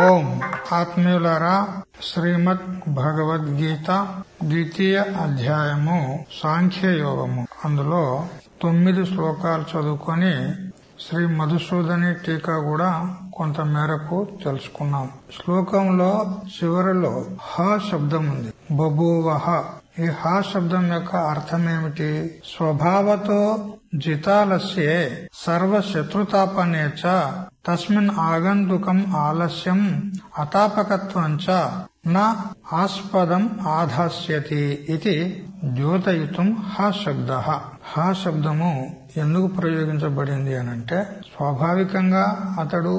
ఓం ఆత్మీయులారా, శ్రీమద్ భగవద్గీత ద్వితీయ అధ్యాయము సాంఖ్యయోగము. అందులో 9 శ్లోకాలు చదువుకొని శ్రీ మధుసూదని టీకా కూడా కొంత మేరకు తెలుసుకున్నాం. శ్లోకంలో చివరిలో హ శబ్దం ఉంది. బభూవః. ఈ హ శబ్దం యొక్క అర్థమేమిటి? స్వభావతో జితాలస్యే సర్వశత్రుతాపనేచ తస్మిన్ ఆగంతుకం ఆలస్యం అతాపకత్వంచ న ఆస్పదం ఆధాస్యతి ఇది ద్యోతయితుం హ శబ్దః. హ శబ్దము ఎందుకు ప్రయోగించబడింది అనంటే, స్వాభావికంగా అతడు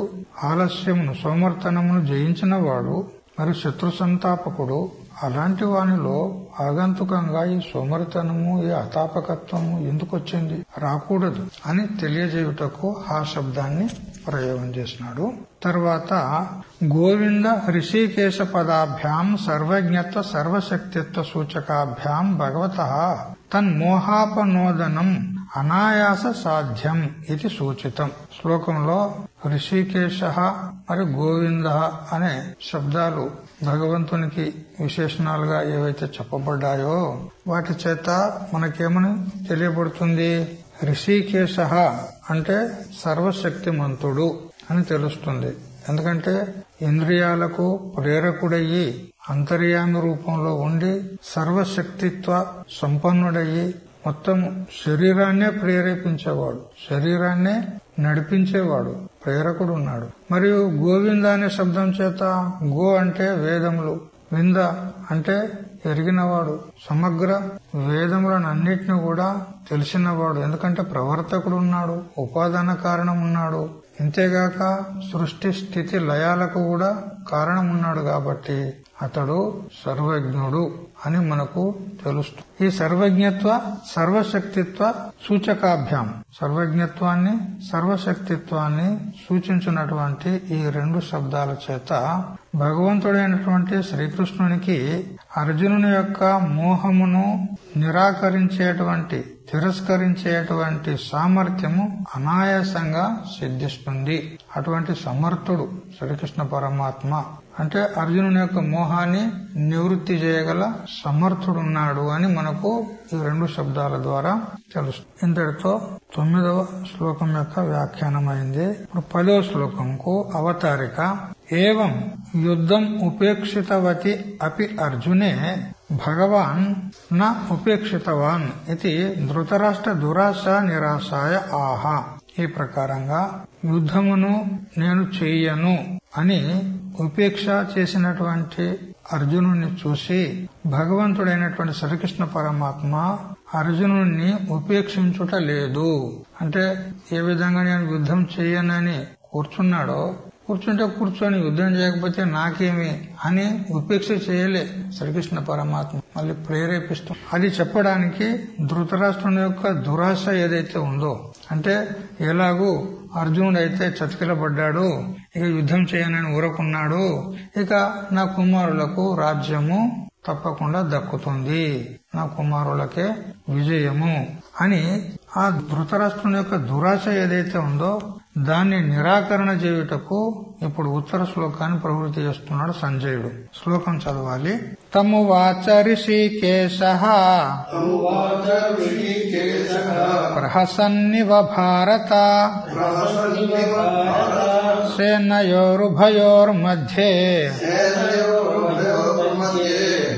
ఆలస్యమును సోమర్తనమును జయించిన వాడు, మరి శత్రు సంతాపకుడు. అలాంటి వానిలో ఆగంతుకంగా ఈ సోమరితనము, ఈ అతాపకత్వము ఎందుకు వచ్చింది, రాకూడదు అని తెలియజేయుటకు ఆ శబ్దాన్ని ప్రయోగం చేసినాడు. తర్వాత గోవింద హృషికేశ పదాభ్యాం సర్వజ్ఞత్వ సర్వశక్తిత్వ సూచకాభ్యాం భగవతః తన్మోహాపనోదనం అనాయాస సాధ్యం ఇది సూచితం. శ్లోకంలో హృషికేశ మరి గోవింద అనే శబ్దాలు భగవంతునికి విశేషణాలుగా ఏవైతే చెప్పబడ్డాయో వాటి చేత మనకేమని తెలియబడుతుంది? హృషికేశ అంటే సర్వశక్తిమంతుడు అని తెలుస్తుంది. ఎందుకంటే ఇంద్రియాలకు ప్రేరకుడయ్యి అంతర్యామి రూపంలో ఉండి సర్వశక్తిత్వ సంపన్నుడయ్యి మొత్తం శరీరాన్నే ప్రేరేపించేవాడు, శరీరాన్నే నడిపించేవాడు ప్రేరకుడు ఉన్నాడు. మరియు గోవింద అనే శబ్దం చేత గో అంటే వేదములు, వింద అంటే ఎరిగినవాడు, సమగ్ర వేదములను అన్నిటిని కూడా తెలిసినవాడు. ఎందుకంటే ప్రవర్తకుడు ఉన్నాడు, ఉపాదాన కారణం ఉన్నాడు, ఇంతేగాక సృష్టి స్థితి లయాలకు కూడా కారణం ఉన్నాడు. కాబట్టి అతడు సర్వజ్ఞుడు అని మనకు తెలుస్తుంది. ఈ సర్వజ్ఞత్వ సర్వశక్తిత్వ సూచకాభ్యాం, సర్వజ్ఞత్వాన్ని సర్వశక్తిత్వాన్ని సూచించినటువంటి ఈ 2 శబ్దాల చేత భగవంతుడైనటువంటి శ్రీకృష్ణునికి అర్జునుని యొక్క మోహమును నిరాకరించేటువంటి, తిరస్కరించేటువంటి సామర్థ్యము అనాయాసంగా సిద్ధిస్తుంది. అటువంటి సమర్థుడు శ్రీకృష్ణ పరమాత్మ. అంటే అర్జునుని యొక్క మోహాన్ని నివృత్తి చేయగల సమర్థుడున్నాడు అని మనకు ఈ 2 శబ్దాల ద్వారా తెలుస్తుంది. ఇంతటితో 9వ శ్లోకం యొక్క వ్యాఖ్యానమైంది. ఇప్పుడు 10వ శ్లోకంకు అవతారిక. ఏవం యుద్ధం ఉపేక్షితవతి అపి అర్జునే భగవాన్ న ఉపేక్షితవాన్ ఇది ధృతరాష్ట్ర దురాశ నిరాశాయ ఆహా. ఈ ప్రకారంగా యుద్ధమును నేను చెయ్యను అని ఉపేక్ష చేసినటువంటి అర్జునుడిని చూసి భగవంతుడైనటువంటి శ్రీకృష్ణ పరమాత్మ అర్జునుడిని ఉపేక్షించుట లేదు. అంటే ఏ విధంగా నేను యుద్ధం చెయ్యనని కూర్చున్నాడో, కూర్చుంటే కూర్చొని యుద్ధం చేయకపోతే నాకేమి అని ఉపేక్ష చేయలే శ్రీకృష్ణ పరమాత్మ. మళ్ళీ ప్రేరేపిస్తూ అది చెప్పడానికి ధృతరాష్ట్రుని యొక్క దురాశ ఏదైతే ఉందో, అంటే ఎలాగూ అర్జునుడు అయితే చతికిలబడ్డాడు, ఇక యుద్ధం చేయనని ఊరకున్నాడు, ఇక నా కుమారులకు రాజ్యము తప్పకుండా దక్కుతుంది, నా కుమారులకే విజయము అని ఆ ధృతరాష్ట్రుని యొక్క దురాశ ఏదైతే ఉందో దాన్ని నిరాకరణ చేయుటకు ఇప్పుడు ఉత్తర శ్లోకాన్ని ప్రవృత్తి చేస్తున్నాడు సంజయుడు. శ్లోకం చదవాలి. తమువాచ ఋషికేశః ప్రహసన్నివ భారత సేనయోరుభయోర్మధ్యే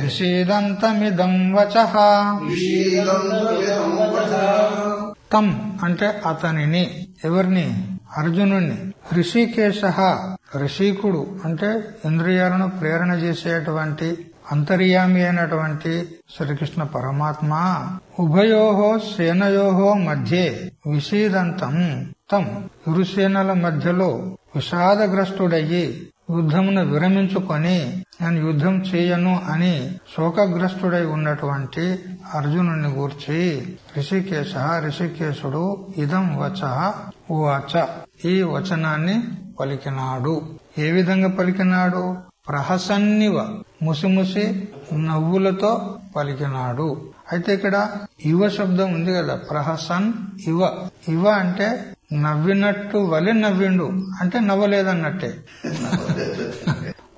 విషీదంతమిదం వచః. తం అంటే అతనిని, ఎవరిని? అర్జునుణ్ణి. హృషికేశ, ఋషికుడు అంటే ఇంద్రియాలను ప్రేరణ చేసేటువంటి అంతర్యామి అయినటువంటి శ్రీకృష్ణ పరమాత్మ ఉభయోహో సేనయోహో మధ్యే విషీదంతం తం, ఇరుసేనల మధ్యలో విషాదగ్రస్తుడయ్యి యుద్ధమును విరమించుకొని నేను యుద్ధం చేయను అని శోకగ్రస్తుడై ఉన్నటువంటి అర్జునుని గూర్చి ఋషికేశ, ఋషికేశుడు ఇదం వచః ఉవాచ, ఈ వచనాన్ని పలికినాడు. ఏ విధంగా పలికినాడు? ప్రహసన్నివ, ముసిముసి నవ్వులతో పలికినాడు. అయితే ఇక్కడ ఇవ శబ్దం ఉంది కదా, ప్రహసన్ ఇవ. ఇవ అంటే నవ్వినట్టు వలె నవ్విండు అంటే నవ్వలేదన్నట్టే.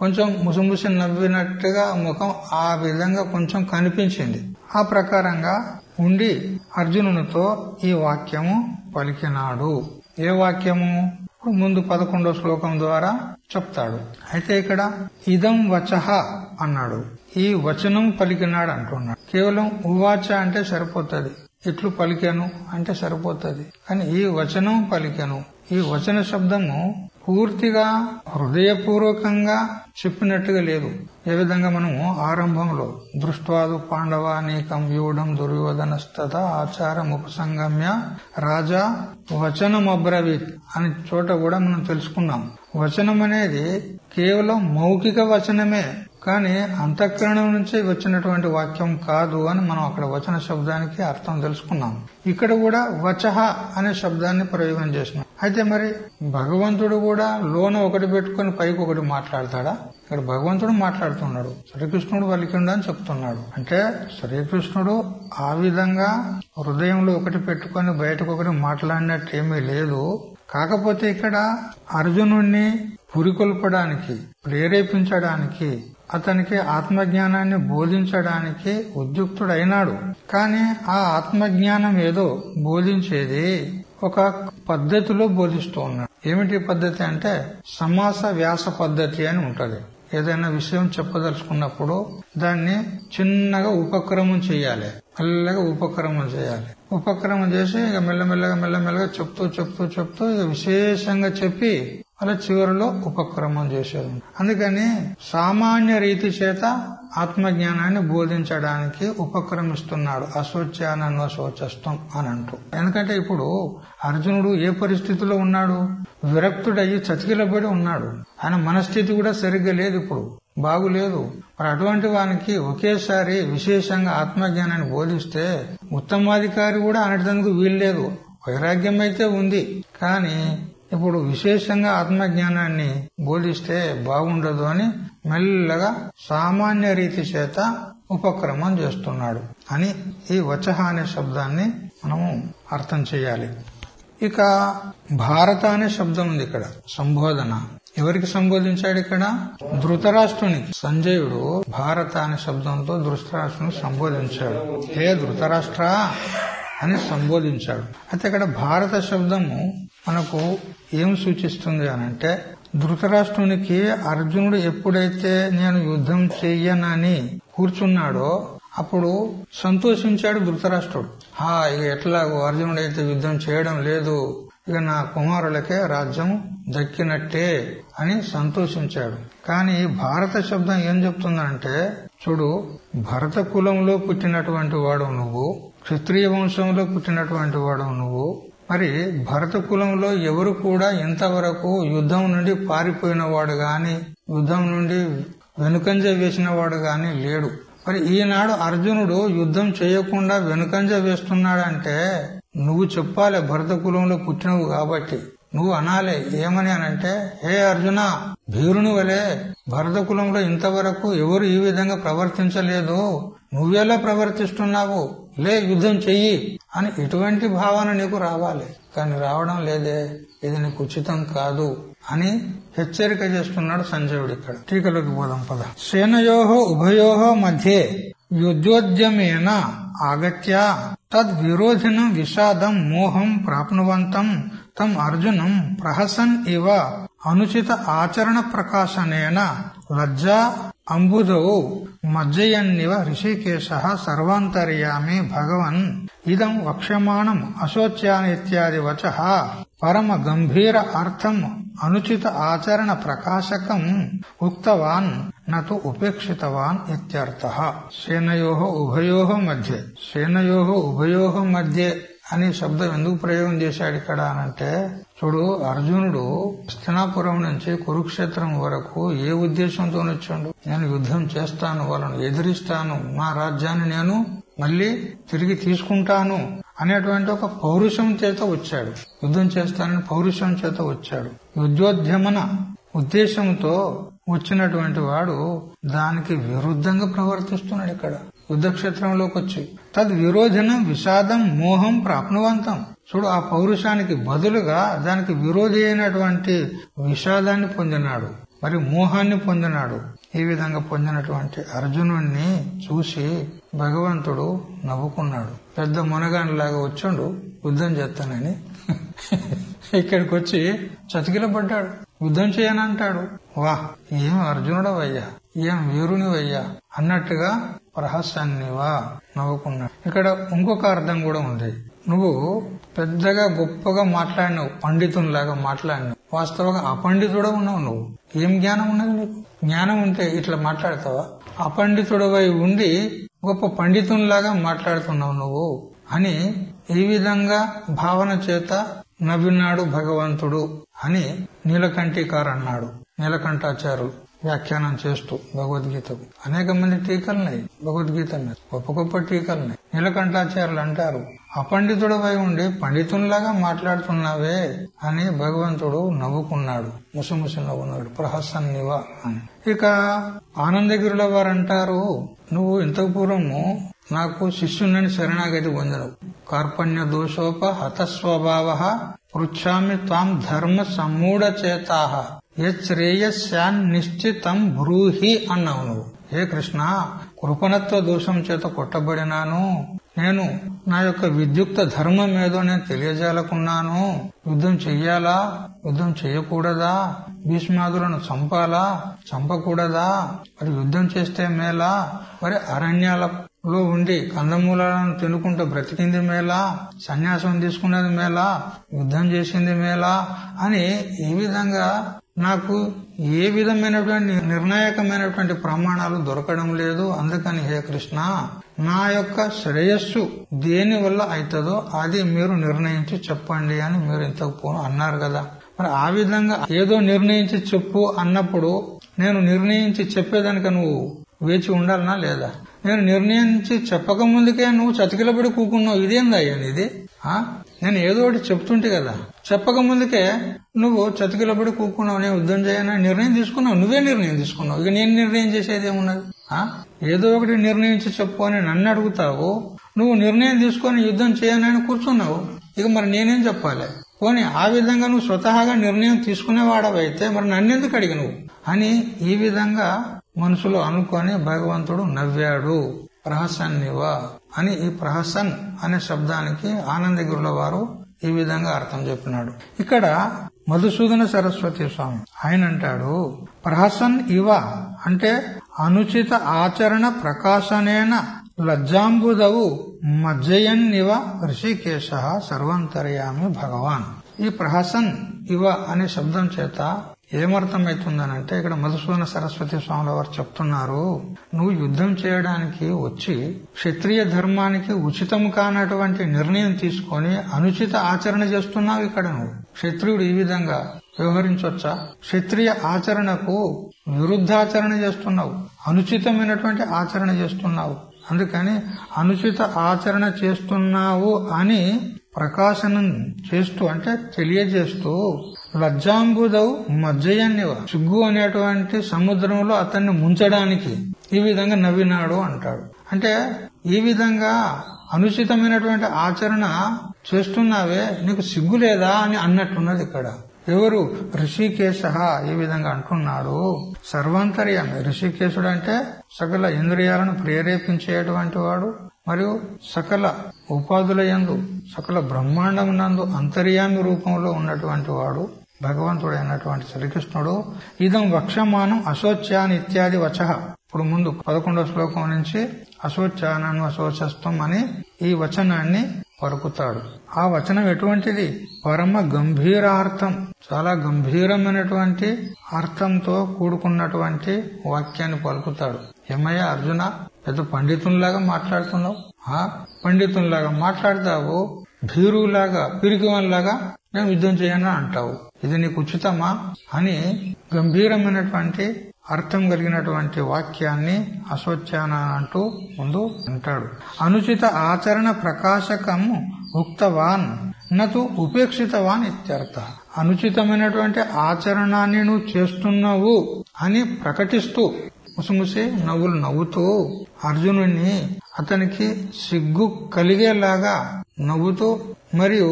కొంచెం ముసిముసి నవ్వినట్టుగా ముఖం ఆ విధంగా కొంచెం కనిపించింది. ఆ ప్రకారంగా ఉండి అర్జునునితో ఈ వాక్యము పలికినాడు. ఏ వాక్యము? ముందు 11వ శ్లోకం ద్వారా చెప్తాడు. అయితే ఇక్కడ ఇదం వచః అన్నాడు. ఈ వచనం పలికినాడు అంటున్నాడు. కేవలం ఉవాచ అంటే సరిపోతుంది, ఇట్లు పలికెను అంటే సరిపోతుంది. కానీ ఈ వచనం పలికెను, ఈ వచన శబ్దము పూర్తిగా హృదయపూర్వకంగా చెప్పినట్టుగా లేదు. ఏ విధంగా మనము ఆరంభంలో దృష్ట్వాదు పాండవానీకం వ్యూఢం దుర్యోధనస్తత ఆచారం ఉపసంగమ్య రాజా వచనం అబ్రవీత్ అని చోట కూడా మనం తెలుసుకున్నాం. వచనం అనేది కేవలం మౌఖిక వచనమే, కానీ అంతఃకరణం నుంచి వచ్చినటువంటి వాక్యం కాదు అని మనం అక్కడ వచన శబ్దానికి అర్థం తెలుసుకున్నాం. ఇక్కడ కూడా వచః అనే శబ్దాన్ని ప్రయోగం చేసినాం. అయితే మరి భగవంతుడు కూడా లోన ఒకటి పెట్టుకుని పైకి ఒకటి మాట్లాడతాడా? ఇక్కడ భగవంతుడు మాట్లాడుతున్నాడు, శ్రీకృష్ణుడు పలికిండు అని చెప్తున్నాడు. అంటే శ్రీకృష్ణుడు ఆ విధంగా హృదయంలో ఒకటి పెట్టుకుని బయటకు ఒకటి మాట్లాడినట్టు ఏమీ లేదు. కాకపోతే ఇక్కడ అర్జునుణ్ణి పురికొల్పడానికి, ప్రేరేపించడానికి, అతనికి ఆత్మజ్ఞానాన్ని బోధించడానికి ఉద్యుక్తుడైనాడు. కానీ ఆ ఆత్మజ్ఞానం ఏదో బోధించేది ఒక పద్ధతిలో బోధిస్తూ ఉన్నాడు. ఏమిటి పద్ధతి అంటే సమాస వ్యాస పద్ధతి అని ఉంటది. ఏదైనా విషయం చెప్పదలుచుకున్నప్పుడు దాన్ని చిన్నగా ఉపక్రమం చేయాలి, మెల్లగా ఉపక్రమం చేయాలి. ఉపక్రమం చేసి ఇక మెల్లమెల్లగా చెప్తూ ఇక విశేషంగా చెప్పి అలా చివరిలో ఉపక్రమం చేసేది. అందుకని సామాన్య రీతి చేత ఆత్మజ్ఞానాన్ని బోధించడానికి ఉపక్రమిస్తున్నాడు. అశోచ్యానశోచస్తం అని అంటూ. ఎందుకంటే ఇప్పుడు అర్జునుడు ఏ పరిస్థితిలో ఉన్నాడు? విరక్తుడయ్యి చతికిలబడి ఉన్నాడు. ఆయన మనస్థితి కూడా సరిగ్గా లేదు, ఇప్పుడు బాగులేదు. మరి అటువంటి వానికి ఒకేసారి విశేషంగా ఆత్మజ్ఞానాన్ని బోధిస్తే ఉత్తమాధికారి కూడా అనడానికి వీల్లేదు. వైరాగ్యం అయితే ఉంది, కానీ ఇప్పుడు విశేషంగా ఆత్మజ్ఞానాన్ని బోధిస్తే బాగుండదు అని మెల్లగా సామాన్య రీతి చేత ఉపక్రమం చేస్తున్నాడు అని ఈ వచః అనే శబ్దాన్ని మనము అర్థం చేయాలి. ఇక భారత అనే శబ్దం ఉంది ఇక్కడ. సంబోధన ఎవరికి సంబోధించాడు? ఇక్కడ ధృతరాష్ట్రునికి. సంజయుడు భారత అనే శబ్దంతో ధృతరాష్ట్రుని సంబోధించాడు. హే ధృతరాష్ట్ర అని సంబోధించాడు. అయితే ఇక్కడ భారత శబ్దము మనకు ఏం సూచిస్తుంది అనంటే, ధృతరాష్ట్రునికి అర్జునుడు ఎప్పుడైతే నేను యుద్ధం చెయ్యనని కూర్చున్నాడో అప్పుడు సంతోషించాడు ధృతరాష్ట్రుడు. ఇక ఎట్లాగో అర్జునుడైతే యుద్ధం చేయడం లేదు, ఇక నా కుమారులకే రాజ్యం దక్కినట్టే అని సంతోషించాడు. కానీ భారత శబ్దం ఏం చెప్తుందంటే, చూడు, భరత కులంలో పుట్టినటువంటి వాడు నువ్వు, క్షత్రియ వంశంలో పుట్టినటువంటి వాడు నువ్వు. మరి భరత కులంలో ఎవరు కూడా ఇంతవరకు యుద్ధం నుండి పారిపోయిన వాడు గాని, యుద్ధం నుండి వెనుకంజ వేసిన వాడు గాని లేడు. మరి ఈనాడు అర్జునుడు యుద్ధం చేయకుండా వెనుకంజ వేస్తున్నాడంటే నువ్వు చెప్పాలి, భరత కులంలో పుట్టినవు కాబట్టి నువ్వు అనాలే. ఏమని అనంటే, హే అర్జున, భీరుని వలె భరత కులంలో ఇంతవరకు ఎవరు ఈ విధంగా ప్రవర్తించలేదు, నువ్వెలా ప్రవర్తిస్తున్నావు, లే యుద్ధం చెయ్యి అని ఇటువంటి భావన నీకు రావాలి. కానీ రావడం లేదే, ఇది నీకు ఉచితం కాదు అని హెచ్చరిక చేస్తున్నాడు సంజయుడు. ఇక్కడ టీకలోకి పోదాం పద. సేనయోహో ఉభయోహో మధ్యే యుద్ధోద్యమేన ఆగత్య తద్విరోధినం విషాదం మోహం ప్రాప్నువంతం తం అర్జునం ప్రహసన్ ఇవ అనుచిత ఆచరణ ప్రకాశనేన లజ్జా అంబుధౌ మజ్జయన్నివ ఋషికేశః సర్వాంతర్యామి భగవన్ ఇదం వక్ష్యమాణం అశోచ్యానిత్యాది వచః పరమ గంభీర అర్థం అనుచిత ఆచరణ ప్రకాశకం ఉక్తవాన్ నతు ఉపేక్షితవాన్ ఇత్యర్థః. సేనయోః ఉభయోః మధ్య, సేనయోః ఉభయోః మధ్య అని శబ్దం ఎందుకు ప్రయోగం చేశాడు ఇక్కడ అనంటే, చూడు, అర్జునుడు హస్తినాపురం నుంచి కురుక్షేత్రం వరకు ఏ ఉద్దేశంతో వచ్చాడు? నేను యుద్ధం చేస్తాను, వాళ్ళను ఎదిరిస్తాను, మా రాజ్యాన్ని నేను మళ్ళీ తిరిగి తీసుకుంటాను అనేటువంటి ఒక పౌరుషం చేత వచ్చాడు. యుద్ధం చేస్తానని పౌరుషం చేత వచ్చాడు. యుద్ధోద్యమన ఉద్దేశంతో వచ్చినటువంటి వాడు దానికి విరుద్ధంగా ప్రవర్తిస్తున్నాడు. ఇక్కడ యుద్ధక్షేత్రంలోకి వచ్చి తద్విరోధనం విషాదం మోహం ప్రాప్నువంతం. చూడు, ఆ పౌరుషానికి బదులుగా దానికి విరోధి అయినటువంటి విషాదాన్ని పొందినాడు, మరి మోహాన్ని పొందినాడు. ఈ విధంగా పొందినటువంటి అర్జునుణ్ణి చూసి భగవంతుడు నవ్వుకున్నాడు. పెద్ద మునగానిలాగా వచ్చాడు యుద్ధం చేస్తానని. ఇక్కడికి వచ్చి చతికిలబడ్డాడు. యుద్ధం చేయనంటాడు. వా, ఏం అర్జునుడవయ్యా, ఏం వీరునివయ్యా అన్నట్టుగా ప్రహసన్నివా నవ్వుకున్నాడు. ఇక్కడ ఇంకొక అర్థం కూడా ఉంది. నువ్వు పెద్దగా గొప్పగా మాట్లాడినావు, పండితునిలాగా మాట్లాడినావు. వాస్తవంగా అపండితుడు ఉన్నావు. నువ్వు ఏం జ్ఞానం ఉన్నది నీకు? జ్ఞానం ఉంటే ఇట్లా మాట్లాడతావా? అపండితుడవై ఉండి గొప్ప పండితునిలాగా మాట్లాడుతున్నావు నువ్వు అని ఈ విధంగా భావన చేత నవ్వినాడు భగవంతుడు అని నీలకంఠీకారు అన్నాడు. నీలకంఠాచార్యులు వ్యాఖ్యానం చేస్తూ భగవద్గీతకు అనేక మంది టీకలున్నాయి. భగవద్గీత మీద గొప్ప గొప్ప టీకలున్నాయి. నీలకంఠాచార్యులు అంటారు, అపండితుడవై ఉండి పండితునిలాగా మాట్లాడుతున్నావే అని భగవంతుడు నవ్వుకున్నాడు. ముసిముసి నవ్వున్నాడు. ప్రహసన్నివా అని. ఇక ఆనందగిరుల వారు అంటారు, నువ్వు ఇంతకు పూర్వము నాకు శిష్యుని శరణాగతి పొందవు. కార్పణ్య దోషోప హతస్వభావ పృచ్ఛామి త్వాం ధర్మ సమ్మూఢ చేతాహ శ్రేయస్యాన్ నిశ్చితం బ్రూహి అన్నావు నువ్వు. హే కృష్ణ, కృపణత్వ దోషం చేత కొట్టబడినాను. నేను నా యొక్క విద్యుక్త ధర్మం ఏదో నేను తెలియజేయాలకున్నాను. యుద్ధం చెయ్యాలా, యుద్ధం చేయకూడదా, భీష్మాదులను చంపాలా, చంపకూడదా, మరి యుద్ధం చేస్తే మేలా, మరి అరణ్యాలలో ఉండి కందమూలాలను తినుకుంటూ బ్రతికింది మేలా, సన్యాసం తీసుకున్నది మేలా, యుద్ధం చేసింది మేలా అని ఈ విధంగా నాకు ఏ విధమైనటువంటి నిర్ణాయకమైనటువంటి ప్రమాణాలు దొరకడం లేదు. అందుకని హే కృష్ణ, నా యొక్క శ్రేయస్సు దేని వల్ల అవుతుందో అది మీరు నిర్ణయించి చెప్పండి అని మీరు ఇంతకు అన్నారు కదా. మరి ఆ విధంగా ఏదో నిర్ణయించి చెప్పు అన్నప్పుడు నేను నిర్ణయించి చెప్పేదానిక నువ్వు వేచి ఉండాలనా లేదా? నేను నిర్ణయించి చెప్పక ముందుకే నువ్వు చతికిలబడి కూకున్నావు. ఇదేందయ్యా ఇది? నేను ఏదో ఒకటి చెప్తుంటే కదా, చెప్పక ముందుకే నువ్వు చతికిలబడి కూకున్నావు. నేను యుద్ధం చేయనని నిర్ణయం తీసుకున్నావు. నువ్వే నిర్ణయం తీసుకున్నావు. ఇక నేను నిర్ణయం చేసేది ఏమున్నది? ఏదో ఒకటి నిర్ణయించి చెప్పు అని నన్ను అడుగుతావు. నువ్వు నిర్ణయం తీసుకొని యుద్ధం చేయనని కూర్చున్నావు. ఇక మరి నేనేం చెప్పాలి? పోనీ ఆ విధంగా నువ్వు స్వతహాగా నిర్ణయం తీసుకునేవాడవైతే మరి నన్నెందుకు అడిగి నువ్వు అని ఈ విధంగా మనసులో అనుకొని భగవంతుడు నవ్వాడు. ప్రహసన్నివా అని ఈ ప్రహసన్ అనే శబ్దానికి ఆనందగిరుల వారు ఈ విధంగా అర్థం చెప్పినాడు. ఇక్కడ మధుసూదన సరస్వతి స్వామి ఆయన అంటాడు, ప్రహసన్ ఇవ అంటే అనుచిత ఆచరణ ప్రకాశనేన లజ్జాంబుదవు మజ్జయన్నివ ఋషికేశ సర్వంతర్యామి భగవాన్. ఈ ప్రహసన్ ఇవ అనే శబ్దం చేత ఏమర్థమవుతుందనంటే ఇక్కడ మధుసూదన సరస్వతి స్వాముల వారు చెప్తున్నారు, నువ్వు యుద్ధం చేయడానికి వచ్చి క్షత్రియ ధర్మానికి ఉచితం కానటువంటి నిర్ణయం తీసుకొని అనుచిత ఆచరణ చేస్తున్నావు. ఇక్కడ నువ్వు క్షత్రియుడు ఈ విధంగా వ్యవహరించొచ్చా? క్షత్రియ ఆచరణకు విరుద్ధాచరణ చేస్తున్నావు, అనుచితమైనటువంటి ఆచరణ చేస్తున్నావు. అందుకని అనుచిత ఆచరణ చేస్తున్నావు అని ప్రకాశనం చేస్తూ అంటే తెలియజేస్తూ లజ్జాంబుదవు మజ్జయన్నివ సిగ్గు అనేటువంటి సముద్రంలో అతన్ని ముంచడానికి ఈ విధంగా నవ్వినాడు అంటాడు. అంటే ఈ విధంగా అనుచితమైనటువంటి ఆచరణ చేస్తున్నావే, నీకు సిగ్గు లేదా అని అన్నట్టున్నది ఇక్కడ. ఎవరు? ఋషికేశ ఈ విధంగా అంటున్నాడు. సర్వాంతర్యామి. ఋషికేశుడు అంటే సకల ఇంద్రియాలను ప్రేరేపించేటువంటి వాడు మరియు సకల ఉపాధుల యందు సకల బ్రహ్మాండమునందు అంతర్యామి రూపంలో ఉన్నటువంటి వాడు భగవంతుడైనటువంటి శ్రీకృష్ణుడు. ఇదం వక్షమానం అశోచ్యాన్ ఇత్యాది వచః. ఇప్పుడు ముందు 11వ శ్లోకం నుంచి అశోచ్యానం అశోచస్తం అని ఈ వచనాన్ని పలుకుతాడు. ఆ వచనం ఎటువంటిది? పరమ గంభీరార్థం, చాలా గంభీరమైనటువంటి అర్థంతో కూడుకున్నటువంటి వాక్యాన్ని పలుకుతాడు. ఏమయ్యా అర్జున, పెద్ద పండితుల్లాగా మాట్లాడుతున్నావు. పండితుల్లాగా మాట్లాడతావు, భీరులాగా పిరికివన్లాగా నేను యుద్ధం చేయను అంటావు. ఇది నీకు ఉచితమా అని గంభీరమైనటువంటి అర్థం కలిగినటువంటి వాక్యాన్ని అశోచ్యాన అంటూ ముందు అంటాడు. అనుచిత ఆచరణ ప్రకాశకం ఉక్తవాన్ నతు ఉపేక్షితవాన్ ఇత్యర్థ. అనుచితమైనటువంటి ఆచరణాన్ని నువ్వు చేస్తున్నావు అని ప్రకటిస్తూ ముసిముసి నవ్వులు నవ్వుతూ అర్జునుడిని అతనికి సిగ్గు కలిగేలాగా నవ్వుతూ మరియు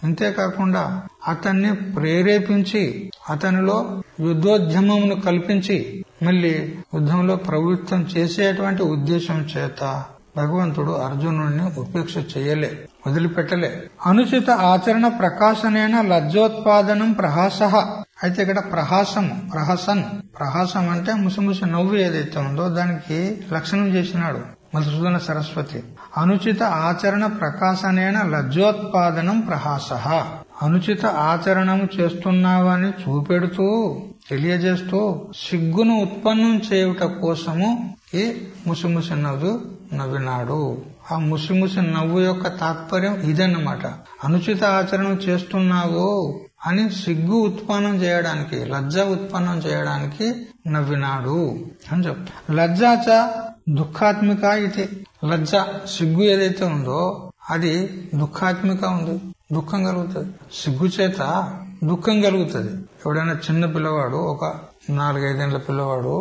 అంతేకాకుండా అతన్ని ప్రేరేపించి అతనిలో యుద్ధోద్యమమును కల్పించి మళ్లీ యుద్ధంలో ప్రవృత్తం చేసేటువంటి ఉద్దేశం చేత భగవంతుడు అర్జునుడిని ఉపేక్ష చేయలే, వదిలిపెట్టలే. అనుచిత ఆచరణ ప్రకాశనైన లజ్జోత్పాదనం ప్రహాస. అయితే ఇక్కడ ప్రహాసం అంటే ముసిముసి నవ్వు ఏదైతే ఉందో దానికి లక్షణం చేసినాడు మధుసూదన సరస్వతి. అనుచిత ఆచరణ ప్రకాశనైన లజ్జోత్పాదనం ప్రహాస. అనుచిత ఆచరణము చేస్తున్నావని చూపెడుతూ తెలియజేస్తూ సిగ్గును ఉత్పన్నం చేయుట కోసము ఈ ముసిముసి నవ్వినాడు. ఆ ముసిముసి నవ్వు యొక్క తాత్పర్యం ఇదన్నమాట. అనుచిత ఆచరణ చేస్తున్నావు అని సిగ్గు ఉత్పన్నం చేయడానికి, లజ్జ ఉత్పన్నం చేయడానికి నవ్వినాడు అని చెప్తా. లజ్జాచ దుఃఖాత్మిక ఇది. లజ్జ సిగ్గు ఏదైతే ఉందో అది దుఃఖాత్మిక ఉంది, దుఃఖం కలుగుతుంది. సిగ్గు చేత దుఃఖం కలుగుతుంది. ఎవడైనా చిన్న పిల్లవాడు, ఒక 4-5 ఏళ్ల పిల్లవాడు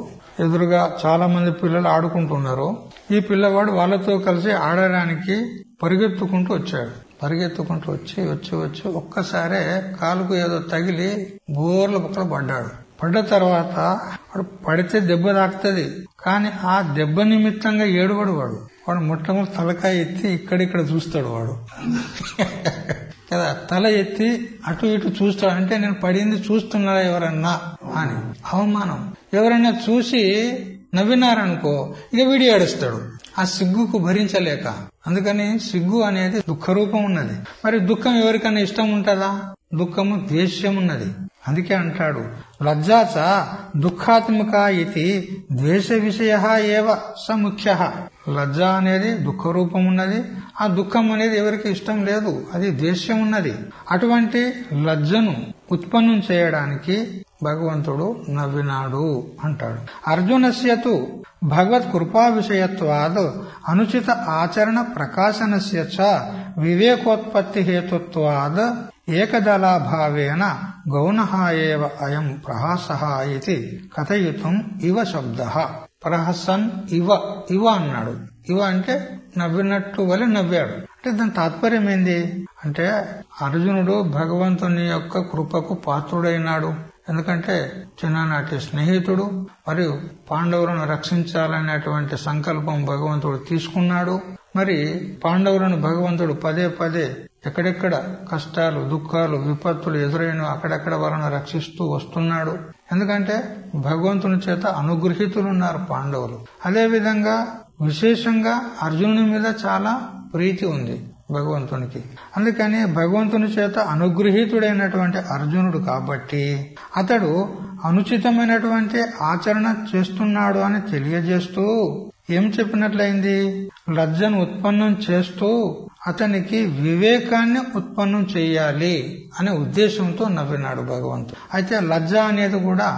ఎదురుగా చాలా మంది పిల్లలు ఆడుకుంటున్నారు. ఈ పిల్లవాడు వాళ్ళతో కలిసి ఆడడానికి పరిగెత్తుకుంటూ వచ్చాడు. పరిగెత్తుకుంటూ వచ్చి ఒక్కసారే కాలుకు ఏదో తగిలి బోర్ల పక్కన పడ్డాడు. పడ్డ తర్వాత వాడు పడితే దెబ్బ తాకుతుంది, కానీ ఆ దెబ్బ నిమిత్తంగా ఏడువాడు. వాడు మొట్టమొదటి తలకాయ ఎత్తి ఇక్కడిక్కడ చూస్తాడు వాడు కదా. తల ఎత్తి అటు ఇటు చూస్తాడు. అంటే నేను పడింది చూస్తున్నారా ఎవరన్నా అని అవమానం. ఎవరైనా చూసి నవ్వినారనుకో ఇక వీడి ఏడుస్తాడు, ఆ సిగ్గుకు భరించలేక. అందుకని సిగ్గు అనేది దుఃఖ రూపం ఉన్నది. మరి దుఃఖం ఎవరికైనా ఇష్టం ఉంటుందా? దుఃఖము ద్వేష్యం ఉన్నది. అందుకే అంటాడు లజ్జాచ దుఃఖాత్మక ఇది ద్వేష విషయ ఏవ స ముఖ్య. లజ్జ అనేది దుఃఖ రూపం ఉన్నది. ఆ దుఃఖం అనేది ఎవరికి ఇష్టం లేదు, అది ద్వేష్యం ఉన్నది. అటువంటి లజ్జను ఉత్పన్నం చేయడానికి భగవంతుడు నవ్వినాడు అంటాడు. అర్జునస్యతు భగవత్ కృపా విషయత్వాద్ అనుచిత ఆచరణ ప్రకాశనస్య చ వివేకోత్పత్తి హేతుత్వాద్ ఏకదళాభావేన గౌణః ఏవ అయం ప్రహాసః ఇతి కథయితుం ఇవ శబ్దః. ప్రహసన్ ఇవ అన్నాడు. ఇవ అంటే నవ్వినట్టు వలె నవ్వాడు. అంటే దాని తాత్పర్యం ఏంది అంటే అర్జునుడు భగవంతుని యొక్క కృపకు పాత్రుడైనాడు. ఎందుకంటే చిన్ననాటి స్నేహితుడు, మరియు పాండవులను రక్షించాలనేటువంటి సంకల్పం భగవంతుడు తీసుకున్నాడు. మరి పాండవులను భగవంతుడు పదే ఎక్కడెక్కడ కష్టాలు, దుఃఖాలు, విపత్తులు ఎదురైన అక్కడెక్కడ వాళ్ళను రక్షిస్తూ వస్తున్నాడు. ఎందుకంటే భగవంతుని చేత అనుగ్రహీతులున్నారు పాండవులు. అదేవిధంగా విశేషంగా అర్జునుని మీద చాలా ప్రీతి ఉంది భగవంతునికి. అందుకని భగవంతుని చేత అనుగ్రహీతుడైనటువంటి అర్జునుడు కాబట్టి అతడు అనుచితమైనటువంటి ఆచరణ చేస్తున్నాడు అని తెలియజేస్తూ ఏం చెప్పినట్లయింది, లజ్జను ఉత్పన్నం చేస్తూ అతనికి వివేకాన్ని ఉత్పన్నం చెయ్యాలి అనే ఉద్దేశంతో నవ్వినాడు భగవంతుడు. అయితే లజ్జ అనేది కూడా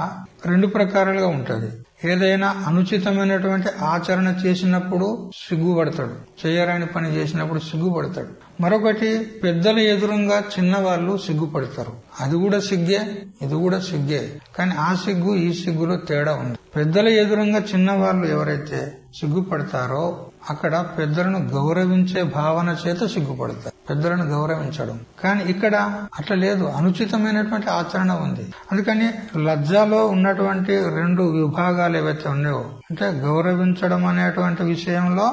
2 ప్రకారాలుగా ఉంటది. ఏదైనా అనుచితమైనటువంటి ఆచరణ చేసినప్పుడు సిగ్గుపడతాడు, చేయరాని పని చేసినప్పుడు సిగ్గుపడతాడు. మరొకటి పెద్దల ఎదురుగా చిన్నవాళ్లు సిగ్గుపడతారు. అది కూడా సిగ్గే, ఇది కూడా సిగ్గే. కానీ ఆ సిగ్గు ఈ సిగ్గులో తేడా ఉంది. పెద్దల ఎదురుగా చిన్నవాళ్లు ఎవరైతే సిగ్గుపడతారో అక్కడ పెద్దలను గౌరవించే భావన చేత సిగ్గుపడతారు, పెద్దలను గౌరవించడం. కానీ ఇక్కడ అట్లా లేదు, అనుచితమైనటువంటి ఆచరణ ఉంది. అందుకని లజ్జలో ఉన్నటువంటి 2 విభాగాలు ఏవైతే ఉన్నాయో, అంటే గౌరవించడం అనేటువంటి విషయంలో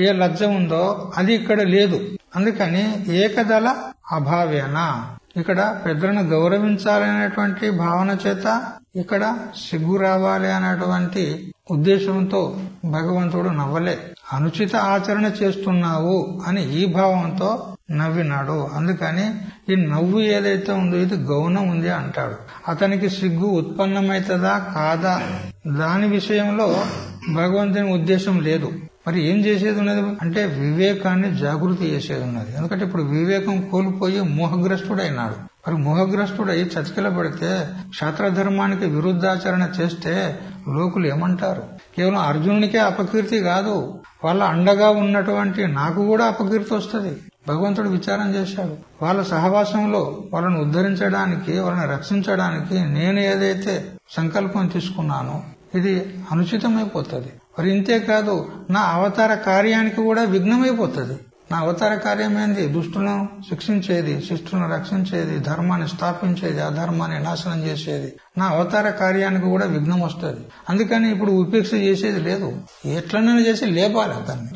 ఏ లజ్జ ఉందో అది ఇక్కడ లేదు. అందుకని ఏకదళ అభావేన ఇక్కడ పెద్దలను గౌరవించాలనేటువంటి భావన చేత ఇక్కడ సిగ్గు రావాలి అనేటువంటి ఉద్దేశంతో భగవంతుడు నవ్వలే. అనుచిత ఆచరణ చేస్తున్నావు అని ఈ భావంతో నవ్వినాడు. అందుకని ఈ నవ్వు ఏదైతే ఉందో ఇది గౌణం ఉంది అంటాడు. అతనికి సిగ్గు ఉత్పన్నమైతుందా కాదా దాని విషయంలో భగవంతుని ఉద్దేశం లేదు. మరి ఏం చేసేది ఉన్నది అంటే వివేకాన్ని జాగృతి చేసేది ఉన్నది. ఎందుకంటే ఇప్పుడు వివేకం కోల్పోయి మోహగ్రస్తుడైనాడు. మరి మోహగ్రస్తుడై చతికిలబడితే క్షాత్రధర్మానికి విరుద్ధాచరణ చేస్తే లోకులు ఏమంటారు? కేవలం అర్జునునికే అపకీర్తి కాదు, వాళ్ళ అండగా ఉన్నటువంటి నాకు కూడా అపకీర్తి వస్తుంది. భగవంతుడు విచారం చేశాడు. వాళ్ళ సహవాసంలో వాళ్ళను ఉద్ధరించడానికి, వాళ్ళని రక్షించడానికి నేను ఏదైతే సంకల్పం తీసుకున్నానో, ఇది అనుచితమైపోతుంది. మరి ఇంతేకాదు నా అవతార కార్యానికి కూడా విఘ్నమైపోతుంది. నా అవతార కార్యం ఏంది? దుష్టులను శిక్షించేది, శిష్టులను రక్షించేది, ధర్మాన్ని స్థాపించేది, అధర్మాన్ని నాశనం చేసేది. నా అవతార కార్యానికి కూడా విఘ్నం వస్తుంది. అందుకని ఇప్పుడు ఉపేక్ష చేసేది లేదు, ఎట్లనైనా చేసి లేపాలి అతన్ని.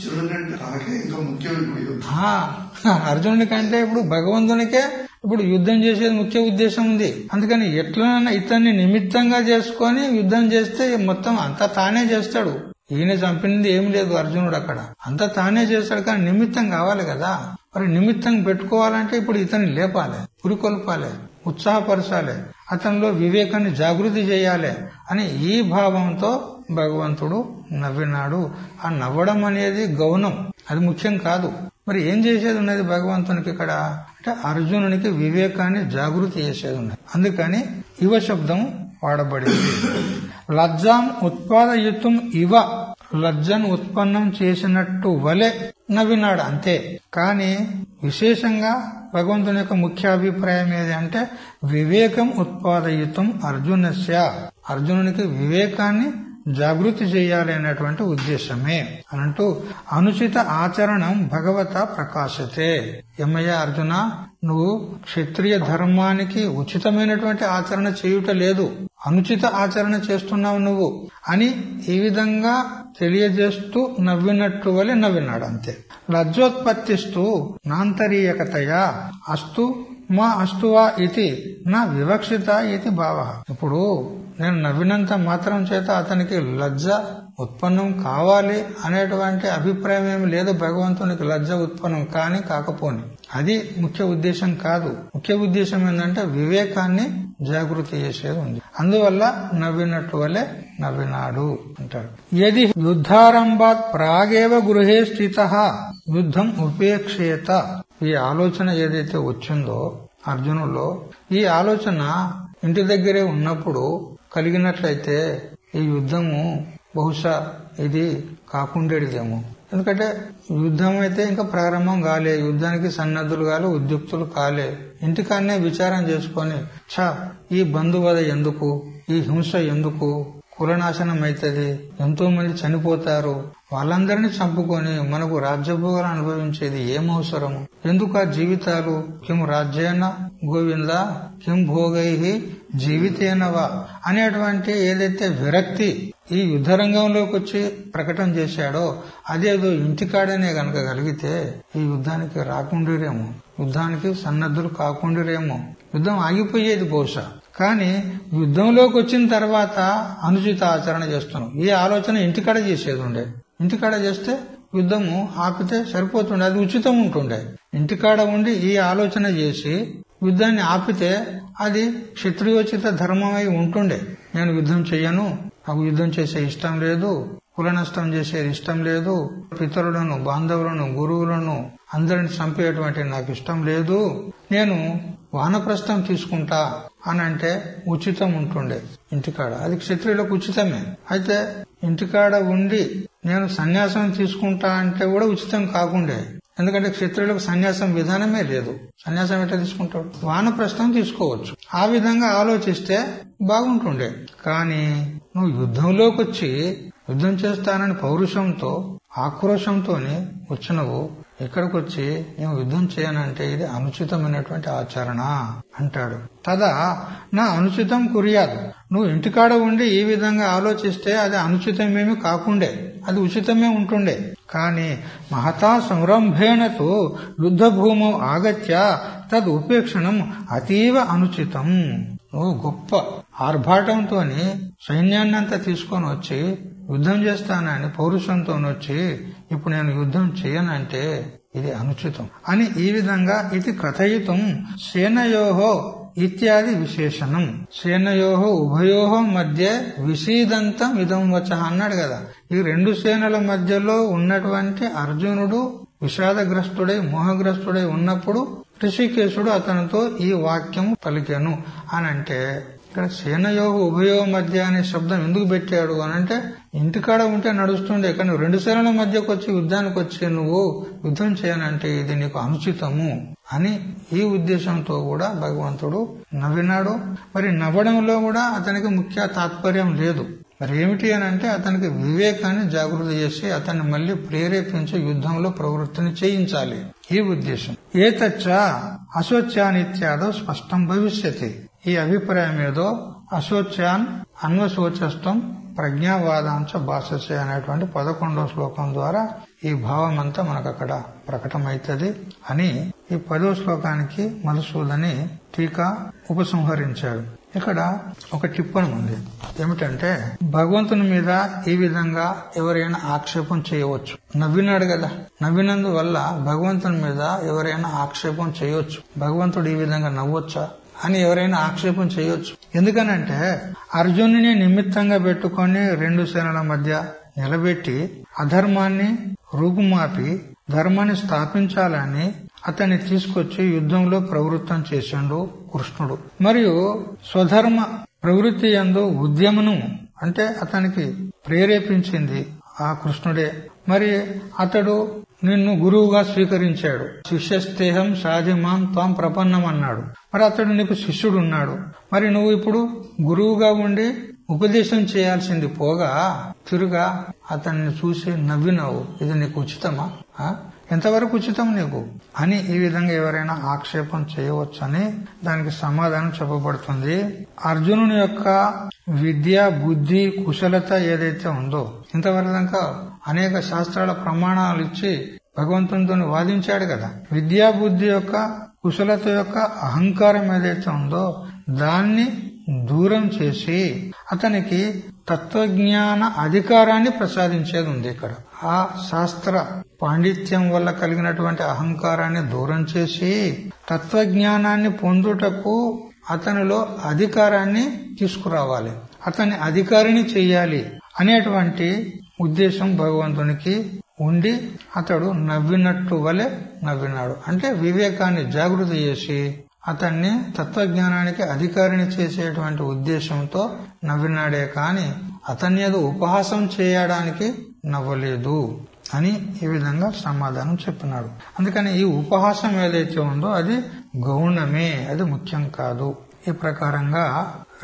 అర్జునుడి కంటే ఇప్పుడు భగవంతునికే ఇప్పుడు యుద్ధం చేసేది ముఖ్య ఉద్దేశం ఉంది. అందుకని ఎట్లనైనా ఇతన్ని నిమిత్తంగా చేసుకొని యుద్ధం చేస్తే మొత్తం అంతా తానే చేస్తాడు. ఈయన చంపినది ఏం లేదు అర్జునుడు, అక్కడ అంతా తానే చేస్తాడు. కానీ నిమిత్తం కావాలి కదా, మరి నిమిత్తం పెట్టుకోవాలంటే ఇప్పుడు ఇతన్ని లేపాలి, పురికొల్పాలి, ఉత్సాహపరచాలి, అతనిలో వివేకాన్ని జాగృతి చేయాలి అని ఈ భావంతో భగవంతుడు నవ్వినాడు. ఆ నవ్వడం అనేది గౌనం, అది ముఖ్యం కాదు. మరి ఏం చేసేది ఉన్నది భగవంతునికి ఇక్కడ అంటే అర్జునునికి వివేకాన్ని జాగృతి చేసేది ఉన్నది. అందుకని ఇవ శబ్దం వాడబడింది. లజ్జాం ఉత్పాదయుతం ఇవ, లజ్జను ఉత్పన్నం చేసినట్టు వలె నవ్వినాడు అంతే. కానీ విశేషంగా భగవంతుని యొక్క ముఖ్య అభిప్రాయం ఏది అంటే వివేకం ఉత్పాదయుతం అర్జునస్య, అర్జునునికి వివేకాన్ని జాగృతి చేయాలి అనేటువంటి ఉద్దేశమే అనంటూ అనుచిత ఆచరణం భగవత ప్రకాశతే. ఏమయ్య అర్జున, నువ్వు క్షత్రియ ధర్మానికి ఉచితమైనటువంటి ఆచరణ చేయుట లేదు, అనుచిత ఆచరణ చేస్తున్నావు నువ్వు అని ఈ విధంగా తెలియజేస్తూ నవ్వినట్టు వలె నవ్వినాడు అంతే. లజ్జోత్పత్తిస్తూ నాంతరీయకతయా అస్తు మా అస్తువా ఇది నా వివక్షిత ఇది భావ. ఇప్పుడు నేను నవ్వినంత మాత్రం చేత అతనికి లజ్జ ఉత్పన్నం కావాలి అనేటువంటి అభిప్రాయం ఏమి లేదు భగవంతునికి. లజ్జ ఉత్పన్నం కాని కాకపోని అది ముఖ్య ఉద్దేశం కాదు. ముఖ్య ఉద్దేశం ఏంటంటే వివేకాన్ని జాగృతి చేసేది ఉంది. అందువల్ల నవ్వినట్టు వల్లే నవ్వినాడు అంటాడు. యది యుద్ధారంభాత్ ప్రాగేవ గృహే స్థిత యుద్ధం ఉపేక్షేత. ఈ ఆలోచన ఏదైతే వచ్చిందో అర్జునుల్లో, ఈ ఆలోచన ఇంటి దగ్గరే ఉన్నప్పుడు కలిగినట్లయితే ఈ యుద్ధము బహుశా ఇది కాకుండేదేమో. ఎందుకంటే యుద్ధం అయితే ఇంకా ప్రారంభం కాలే, యుద్ధానికి సన్నద్ధులు కాలే, ఉద్యుక్తులు కాలే. ఇంటికాన్నే విచారం చేసుకొని ఈ బంధువధ ఎందుకు, ఈ హింస ఎందుకు, కులనాశనం అవుతుంది, ఎంతో మంది చనిపోతారు, వాళ్ళందరినీ చంపుకొని మనకు రాజ్యభోగాలు అనుభవించేది ఏం అవసరము, ఎందుకు ఆ జీవితాలు, కిం రాజ్యేన గోవింద కిం భోగై జీవితేనవా అనేటువంటి ఏదైతే విరక్తి ఈ యుద్ధ రంగంలోకి వచ్చి ప్రకటన చేశాడో అదేదో ఇంటికాడనే గనక కలిగితే ఈ యుద్ధానికి రాకుండిరేమో, యుద్ధానికి సన్నద్ధులు కాకుండిరేమో, యుద్ధం ఆగిపోయేది బహుశా. కానీ యుద్ధంలోకి వచ్చిన తర్వాత అనుచిత ఆచరణ చేస్తున్నాం, ఈ ఆలోచన ఇంటికాడ చేసేది ఉండే. ఇంటికాడ చేస్తే యుద్ధము ఆపితే సరిపోతుండే, అది ఉచితం ఉంటుండే. ఇంటికాడ ఉండి ఈ ఆలోచన చేసి యుద్ధాన్ని ఆపితే అది క్షత్రియోచిత ధర్మమై ఉంటుండే. నేను యుద్ధం చెయ్యను, నాకు యుద్ధం చేసే ఇష్టం లేదు, కుల నష్టం చేసేది ఇష్టం లేదు, పితరులను, బాంధవులను, గురువులను అందరిని చంపేటువంటి నాకు ఇష్టం లేదు, నేను వానప్రస్థం తీసుకుంటా అని అంటే ఉచితం ఉంటుండే ఇంటికాడ. అది క్షత్రియులకు ఉచితమే. అయితే ఇంటికాడ ఉండి నేను సన్యాసం తీసుకుంటా అంటే కూడా ఉచితం కాకుండే. ఎందుకంటే క్షత్రియులకు సన్యాసం విధానమే లేదు. సన్యాసం ఎట్లా తీసుకుంటాడు? వానప్రస్థం తీసుకోవచ్చు. ఆ విధంగా ఆలోచిస్తే బాగుంటుండే. కానీ నువ్వు యుద్ధంలోకి వచ్చి యుద్ధం చేస్తానని పౌరుషంతో ఆక్రోశంతోనే వచ్చినవు. ఇక్కడికి వచ్చి నేను యుద్ధం చేయనంటే ఇది అనుచితమైనటువంటి ఆచరణ అంటాడు. తదా నా అనుచితం కురియాదు. నువ్వు ఇంటికాడ ఉండి ఈ విధంగా ఆలోచిస్తే అది అనుచితమేమి కాకుండే, అది ఉచితమే ఉంటుండే. కాని మహతా సంరంభేణతో యుద్ధ భూమౌ ఆగత్య తద్ ఉపేక్షణం అతీవ అనుచితం. నువ్వు గొప్ప ఆర్భాటంతో సైన్యాన్నంతా తీసుకొని వచ్చి యుద్ధం చేస్తానని పౌరుషంతో వచ్చి ఇప్పుడు నేను యుద్ధం చేయనంటే ఇది అనుచితం అని ఈ విధంగా ఇది కథయితం సేనయోహో ఇత్యాది విశేషణం. సేనయోహో ఉభయోహో మధ్య విషీదంతం ఇదం వచ అన్నాడు కదా. ఈ రెండు సేనల మధ్యలో ఉన్నటువంటి అర్జునుడు విషాదగ్రస్తుడై మోహగ్రస్తుడై ఉన్నప్పుడు ఋషికేశుడు అతనితో ఈ వాక్యం పలికెను అని అంటే ఇక్కడ సేనయోహ ఉభయో మధ్య అనే శబ్దం ఎందుకు పెట్టాడు అని అంటే ఇంటికాడ ఉంటే నడుస్తుండే, కానీ రెండు సేనల మధ్యకు వచ్చి యుద్ధానికి వచ్చి నువ్వు యుద్ధం చేయనంటే ఇది నీకు అనుచితము అని ఈ ఉద్దేశంతో కూడా భగవంతుడు నవ్వినాడు. మరి నవ్వడంలో కూడా అతనికి ముఖ్య తాత్పర్యం లేదు. మరి ఏమిటి అని అంటే అతనికి వివేకాన్ని జాగృతి చేసి అతన్ని మళ్లీ ప్రేరేపించి యుద్ధంలో ప్రవృత్తిని చేయించాలి. ఈ ఉద్దేశం. ఏతచ్చ అశోచ్యానిత్యాదో స్పష్టం భవిష్యతి. ఈ అభిప్రాయం ఏదో అశోచ్యాన్ అన్వశోచస్తం ప్రజ్ఞావాదాంచ భాషసే అనేటువంటి 11వ శ్లోకం ద్వారా ఈ భావం అంతా మనకు అక్కడ ప్రకటమైతది అని ఈ 10వ శ్లోకానికి మధుసూదని టీకా ఉపసంహరించాడు. ఇక్కడ ఒక టిప్పణి ఉంది. ఏమిటంటే భగవంతుని మీద ఈ విధంగా ఎవరైనా ఆక్షేపం చేయవచ్చు. నవ్వినాడు కదా, నవ్వినందువల్ల భగవంతుని మీద ఎవరైనా ఆక్షేపం చేయవచ్చు. భగవంతుడు ఈ విధంగా నవ్వొచ్చా అని ఎవరైనా ఆక్షేపం చేయొచ్చు. ఎందుకనంటే అర్జునుని నిమిత్తంగా పెట్టుకొని 2 సేనల మధ్య నిలబెట్టి అధర్మాన్ని రూపుమాపి ధర్మాన్ని స్థాపించాలని అతన్ని తీసుకొచ్చి యుద్ధంలో ప్రవృత్తం చేసిండు కృష్ణుడు. మరియు స్వధర్మ ప్రవృత్తి యందు ఉద్యమను అంటే అతనికి ప్రేరేపించింది ఆ కృష్ణుడే. మరి అతడు నిన్ను గురువుగా స్వీకరించాడు. శిష్యస్తేహం సాధిమాం త్వం ప్రపన్నం అన్నాడు. మరి అతడు నీకు శిష్యుడు ఉన్నాడు. మరి నువ్వు ఇప్పుడు గురువుగా ఉండి ఉపదేశం చేయాల్సింది పోగా తిరుగా అతన్ని చూసి నవ్వినావు. ఇది నీకు ఉచితమా? ఎంతవరకు ఉచితం నీకు అని ఈ విధంగా ఎవరైనా ఆక్షేపం చేయవచ్చని దానికి సమాధానం చెప్పబడుతుంది. అర్జునుని యొక్క విద్య బుద్ధి కుశలత ఏదైతే ఉందో ఇంతవరకు అనేక శాస్త్రాల ప్రమాణాలు ఇచ్చి భగవంతునితో వాదించాడు కదా. విద్యా బుద్ధి యొక్క కుశలత యొక్క అహంకారం ఏదైతే ఉందో దాన్ని దూరం చేసి అతనికి తత్వజ్ఞాన అధికారాన్ని ప్రసాదించేది ఉంది. ఇక్కడ ఆ శాస్త్ర పాండిత్యం వల్ల కలిగినటువంటి అహంకారాన్ని దూరం చేసి తత్వజ్ఞానాన్ని పొందుటకు అతనిలో అధికారాన్ని తీసుకురావాలి, అతన్ని అధికారిని చెయ్యాలి అనేటువంటి ఉద్దేశం భగవంతునికి ఉండి అతడు నవ్వినట్టు వలె నవ్వినాడు. అంటే వివేకాన్ని జాగృతి చేసి అతన్ని తత్వజ్ఞానానికి అధికారిని చేసేటువంటి ఉద్దేశంతో నవ్వినాడే కాని అతన్ని ఏదో ఉపహాసం చేయడానికి నవ్వలేదు అని ఈ విధంగా సమాధానం చెప్పినాడు. అందుకని ఈ ఉపహాసం ఏదైతే ఉందో అది గౌణమే, అది ముఖ్యం కాదు. ఈ ప్రకారంగా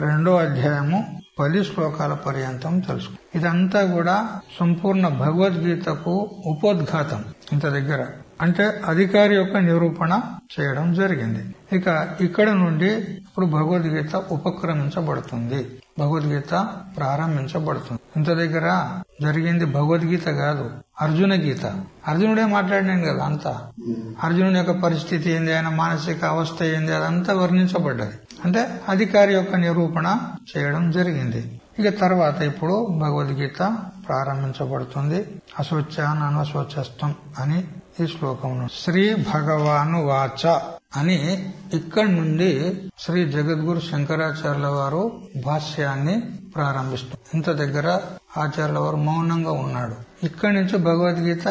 2వ అధ్యాయము 10 శ్లోకాల పర్యంతం తెలుసు. ఇదంతా కూడా సంపూర్ణ భగవద్గీతకు ఉపోద్ఘాతం. ఇంత దగ్గర అంటే అధికారి యొక్క నిరూపణ చేయడం జరిగింది. ఇక ఇక్కడ నుండి ఇప్పుడు భగవద్గీత ఉపక్రమించబడుతుంది, భగవద్గీత ప్రారంభించబడుతుంది. ఇంత దగ్గర జరిగింది భగవద్గీత కాదు, అర్జున గీత. అర్జునుడే మాట్లాడినాను కదా అంతా. అర్జునుడి యొక్క పరిస్థితి ఏంది, ఆయన మానసిక అవస్థ ఏంది, అదంతా వర్ణించబడ్డది. అంటే అధికారి యొక్క నిరూపణ చేయడం జరిగింది. ఇక తర్వాత ఇప్పుడు భగవద్గీత ప్రారంభించబడుతుంది. అశోచ్యాన్ అనశోచస్తం అని ఈ శ్లోకంలో శ్రీ భగవాను వాచ అని ఇక్కడి నుండి శ్రీ జగద్గురు శంకరాచార్యుల వారు భాష్యాన్ని ప్రారంభిస్తారు. ఇంత దగ్గర ఆచార్యుల వారు మౌనంగా ఉన్నాడు. ఇక్కడి నుంచి భగవద్గీత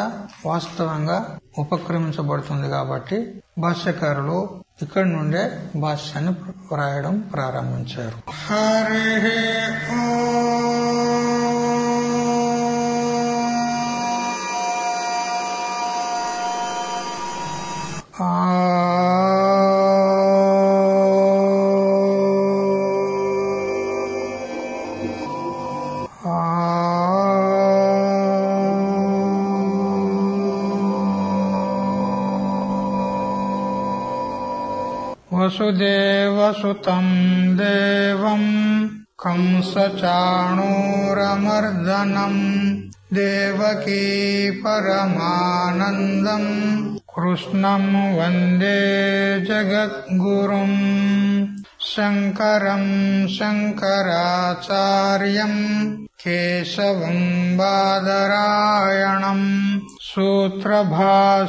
వాస్తవంగా ఉపక్రమించబడుతుంది కాబట్టి భాష్యకారులు ఇక్కడి నుండే భాష్యాన్ని వ్రాయడం ప్రారంభించారు. హరి వసుదేవసుతం దేవం కంసచాణూరమర్దనం దేవకీ పరమానందం కృష్ణం వందే జగద్గురుం శంకరం శంకరాచార్యం కేశవం బాదరాయణం సూత్రభాష్యకృతో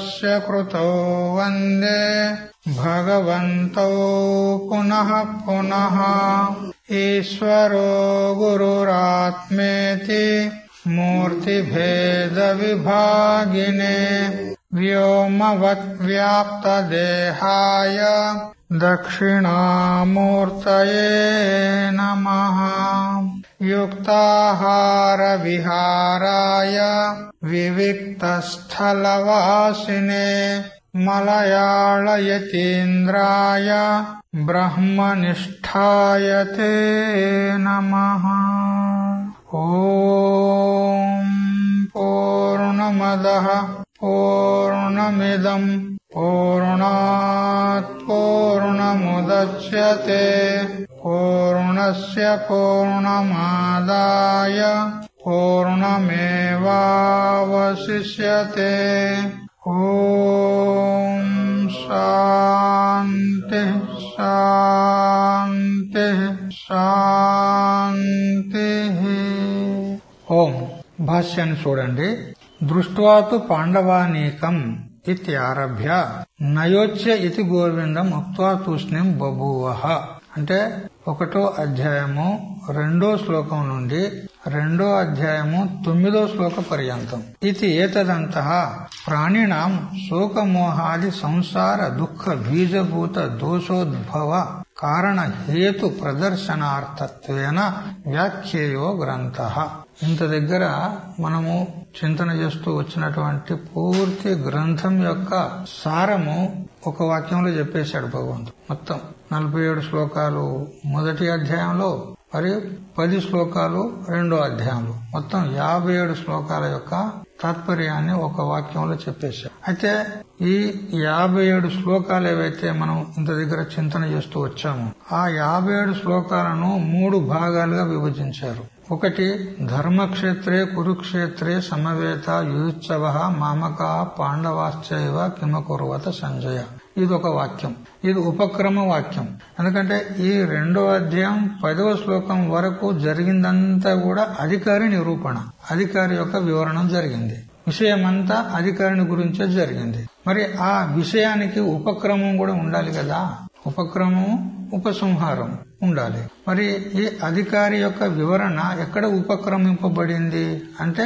వందే భగవంతో పునః పునః ఈశ్వరో గురురాత్మేతి మూర్తిభేద విభాగినే వ్యోమవద్వ్యాప్తదేహాయ దక్షిణామూర్తయే నమః యుక్తాహార విహారాయ వివిక్తస్థలవాసినే మలయాళయతీంద్రాయ బ్రహ్మనిష్ఠాయ తే నమః. ఓం పూర్ణమదః పూర్ణమిదం పూర్ణాత్ పూర్ణముదచ్యతే పూర్ణస్య పూర్ణమాదాయ పూర్ణమేవావశిష్యతే. ఓం శాంతి శాంతి శాంతి. ఓం భాష్యాన్ని చూడండి. దృష్ట్వాతు పాండవానీకం ఇత్యారభ్య నయోచ్య ఇతి గోవిందం ఉక్త్వా తూష్ణీం బభూవః. అంటే 1వ అధ్యాయము 2వ శ్లోకం నుండి 2వ అధ్యాయము 9వ శ్లోక పర్యంతం. ఇది ఏతదంతః ప్రాణినాం శోకమోహాది సంసార దుఃఖ బీజభూత దోషోద్భవ కారణ హేతు ప్రదర్శనార్థత్వేన వ్యాఖ్యేయో గ్రంథః. ఇంత దగ్గర మనము చింతన చేస్తూ వచ్చినటువంటి పూర్తి గ్రంథం యొక్క సారము ఒక వాక్యంలో చెప్పేశాడు భగవంతుడు. మొత్తం 47 శ్లోకాలు మొదటి అధ్యాయంలో, మరియు 10 శ్లోకాలు 2వ అధ్యాయంలో, మొత్తం 57 శ్లోకాల యొక్క తాత్పర్యాన్ని ఒక వాక్యంలో చెప్పేశాడు. అయితే ఈ 57 శ్లోకాలు ఏవైతే మనం ఇంత దగ్గర చింతన చేస్తూ వచ్చామో ఆ 57 శ్లోకాలను 3 భాగాలుగా విభజించారు. ఒకటి ధర్మక్షేత్రే కురుక్షేత్రే సమవేత యుయుత్సవ మామక పాండవాశ్చైవ కిమకుర్వత సంజయ. ఇది ఒక వాక్యం. ఇది ఉపక్రమ వాక్యం. ఎందుకంటే ఈ 2వ అధ్యాయం 10వ శ్లోకం వరకు జరిగిందంతా కూడా అధికారి నిరూపణ, అధికారి యొక్క వివరణం జరిగింది. విషయమంతా అధికారిని గురించే జరిగింది. మరి ఆ విషయానికి ఉపక్రమం కూడా ఉండాలి కదా. ఉపక్రమం ఉపసంహారం ఉండాలి. మరి ఈ అధికారి యొక్క వివరణ ఎక్కడ ఉపక్రమింపబడింది అంటే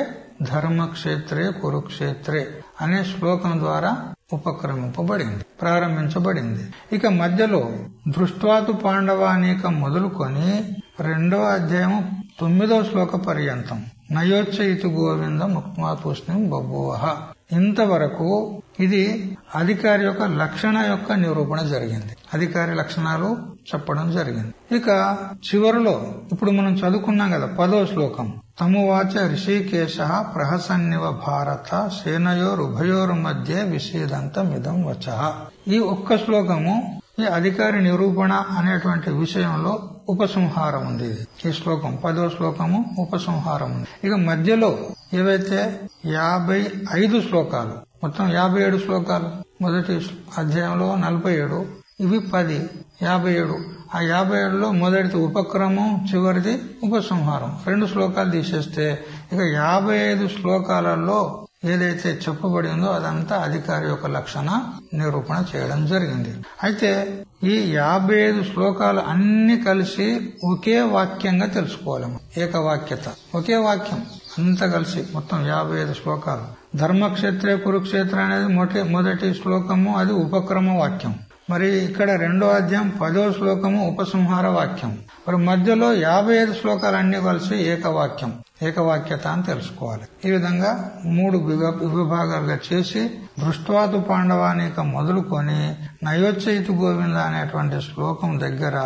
ధర్మక్షేత్రే కురుక్షేత్రే అనే శ్లోకం ద్వారా ఉపక్రమింపబడింది, ప్రారంభించబడింది. ఇక మధ్యలో దృష్ట్వాతు పాండవానీకం మొదలుకొని 2వ అధ్యాయం 9వ శ్లోక పర్యంతం నయోచ్చ ఇతి గోవిందం ఉక్త్వా తూష్ణీం బభూవః. ఇంతవరకు ఇది అధికారి యొక్క లక్షణ యొక్క నిరూపణ జరిగింది. అధికారి లక్షణాలు చెప్పడం జరిగింది. ఇక చివరిలో ఇప్పుడు మనం చదువుకున్నాం కదా 10వ శ్లోకం. తమువాచ ఋషికేశ ప్రహసన్నివ భారత సేనయోరుభయోరు మధ్య విషేదంతమిదం వచః. ఈ ఒక్క శ్లోకము ఈ అధికారి నిరూపణ అనేటువంటి విషయంలో ఉపసంహారం ఉంది. ఈ శ్లోకం 10వ శ్లోకము ఉపసంహారం ఉంది. ఇక మధ్యలో ఏవైతే 55 శ్లోకాలు, మొత్తం 57 శ్లోకాలు, మొదటి అధ్యాయంలో 47, ఇవి 10, 57. ఆ 57లో మొదటిది ఉపక్రమం, చివరిది ఉపసంహారం. 2 శ్లోకాలు తీసేస్తే ఇక 55 శ్లోకాలలో ఏదైతే చెప్పబడిందో అదంతా అధికారి యొక్క లక్షణ నిరూపణ చేయడం జరిగింది. అయితే ఈ 55 శ్లోకాలు అన్ని కలిసి ఒకే వాక్యంగా తెలుసుకోవాలి. ఏకవాక్యత, ఒకే వాక్యం అంతా కలిసి మొత్తం 55 శ్లోకాలు. ధర్మక్షేత్రే కురుక్షేత్ర అనేది మొదటి శ్లోకము, అది ఉపక్రమ వాక్యం. మరి ఇక్కడ 2వ అధ్యాయం 10వ శ్లోకము ఉపసంహార వాక్యం. మరి మధ్యలో 55 శ్లోకాలన్నీ కలిసి ఏకవాక్యం, ఏకవాక్యత అని తెలుసుకోవాలి. ఈ విధంగా 3 విభాగాలుగా చేసి దృష్ట్వాతు పాండవానీకం మొదలుకొని నయోచ్చయితు గోవింద అనేటువంటి శ్లోకం దగ్గర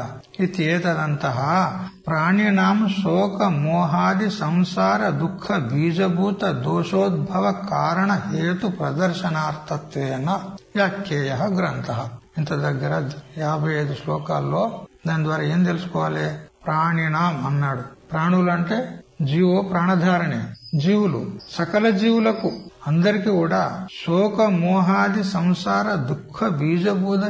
ఇది ఏతదంతః ప్రాణినాం శోక మోహాది సంసార దుఃఖ బీజభూత దోషోద్భవ కారణ హేతు ప్రదర్శనార్థత్వేన వ్యాఖ్యేయ గ్రంథః. ఇంత దగ్గర 55 శ్లోకాల్లో దాని ద్వారా ఏం తెలుసుకోవాలి? ప్రాణినాం అన్నాడు. ప్రాణులు అంటే జీవో ప్రాణధారణే, జీవులు, సకల జీవులకు అందరికీ కూడా శోక మోహాది సంసార దుఃఖ బీజభూత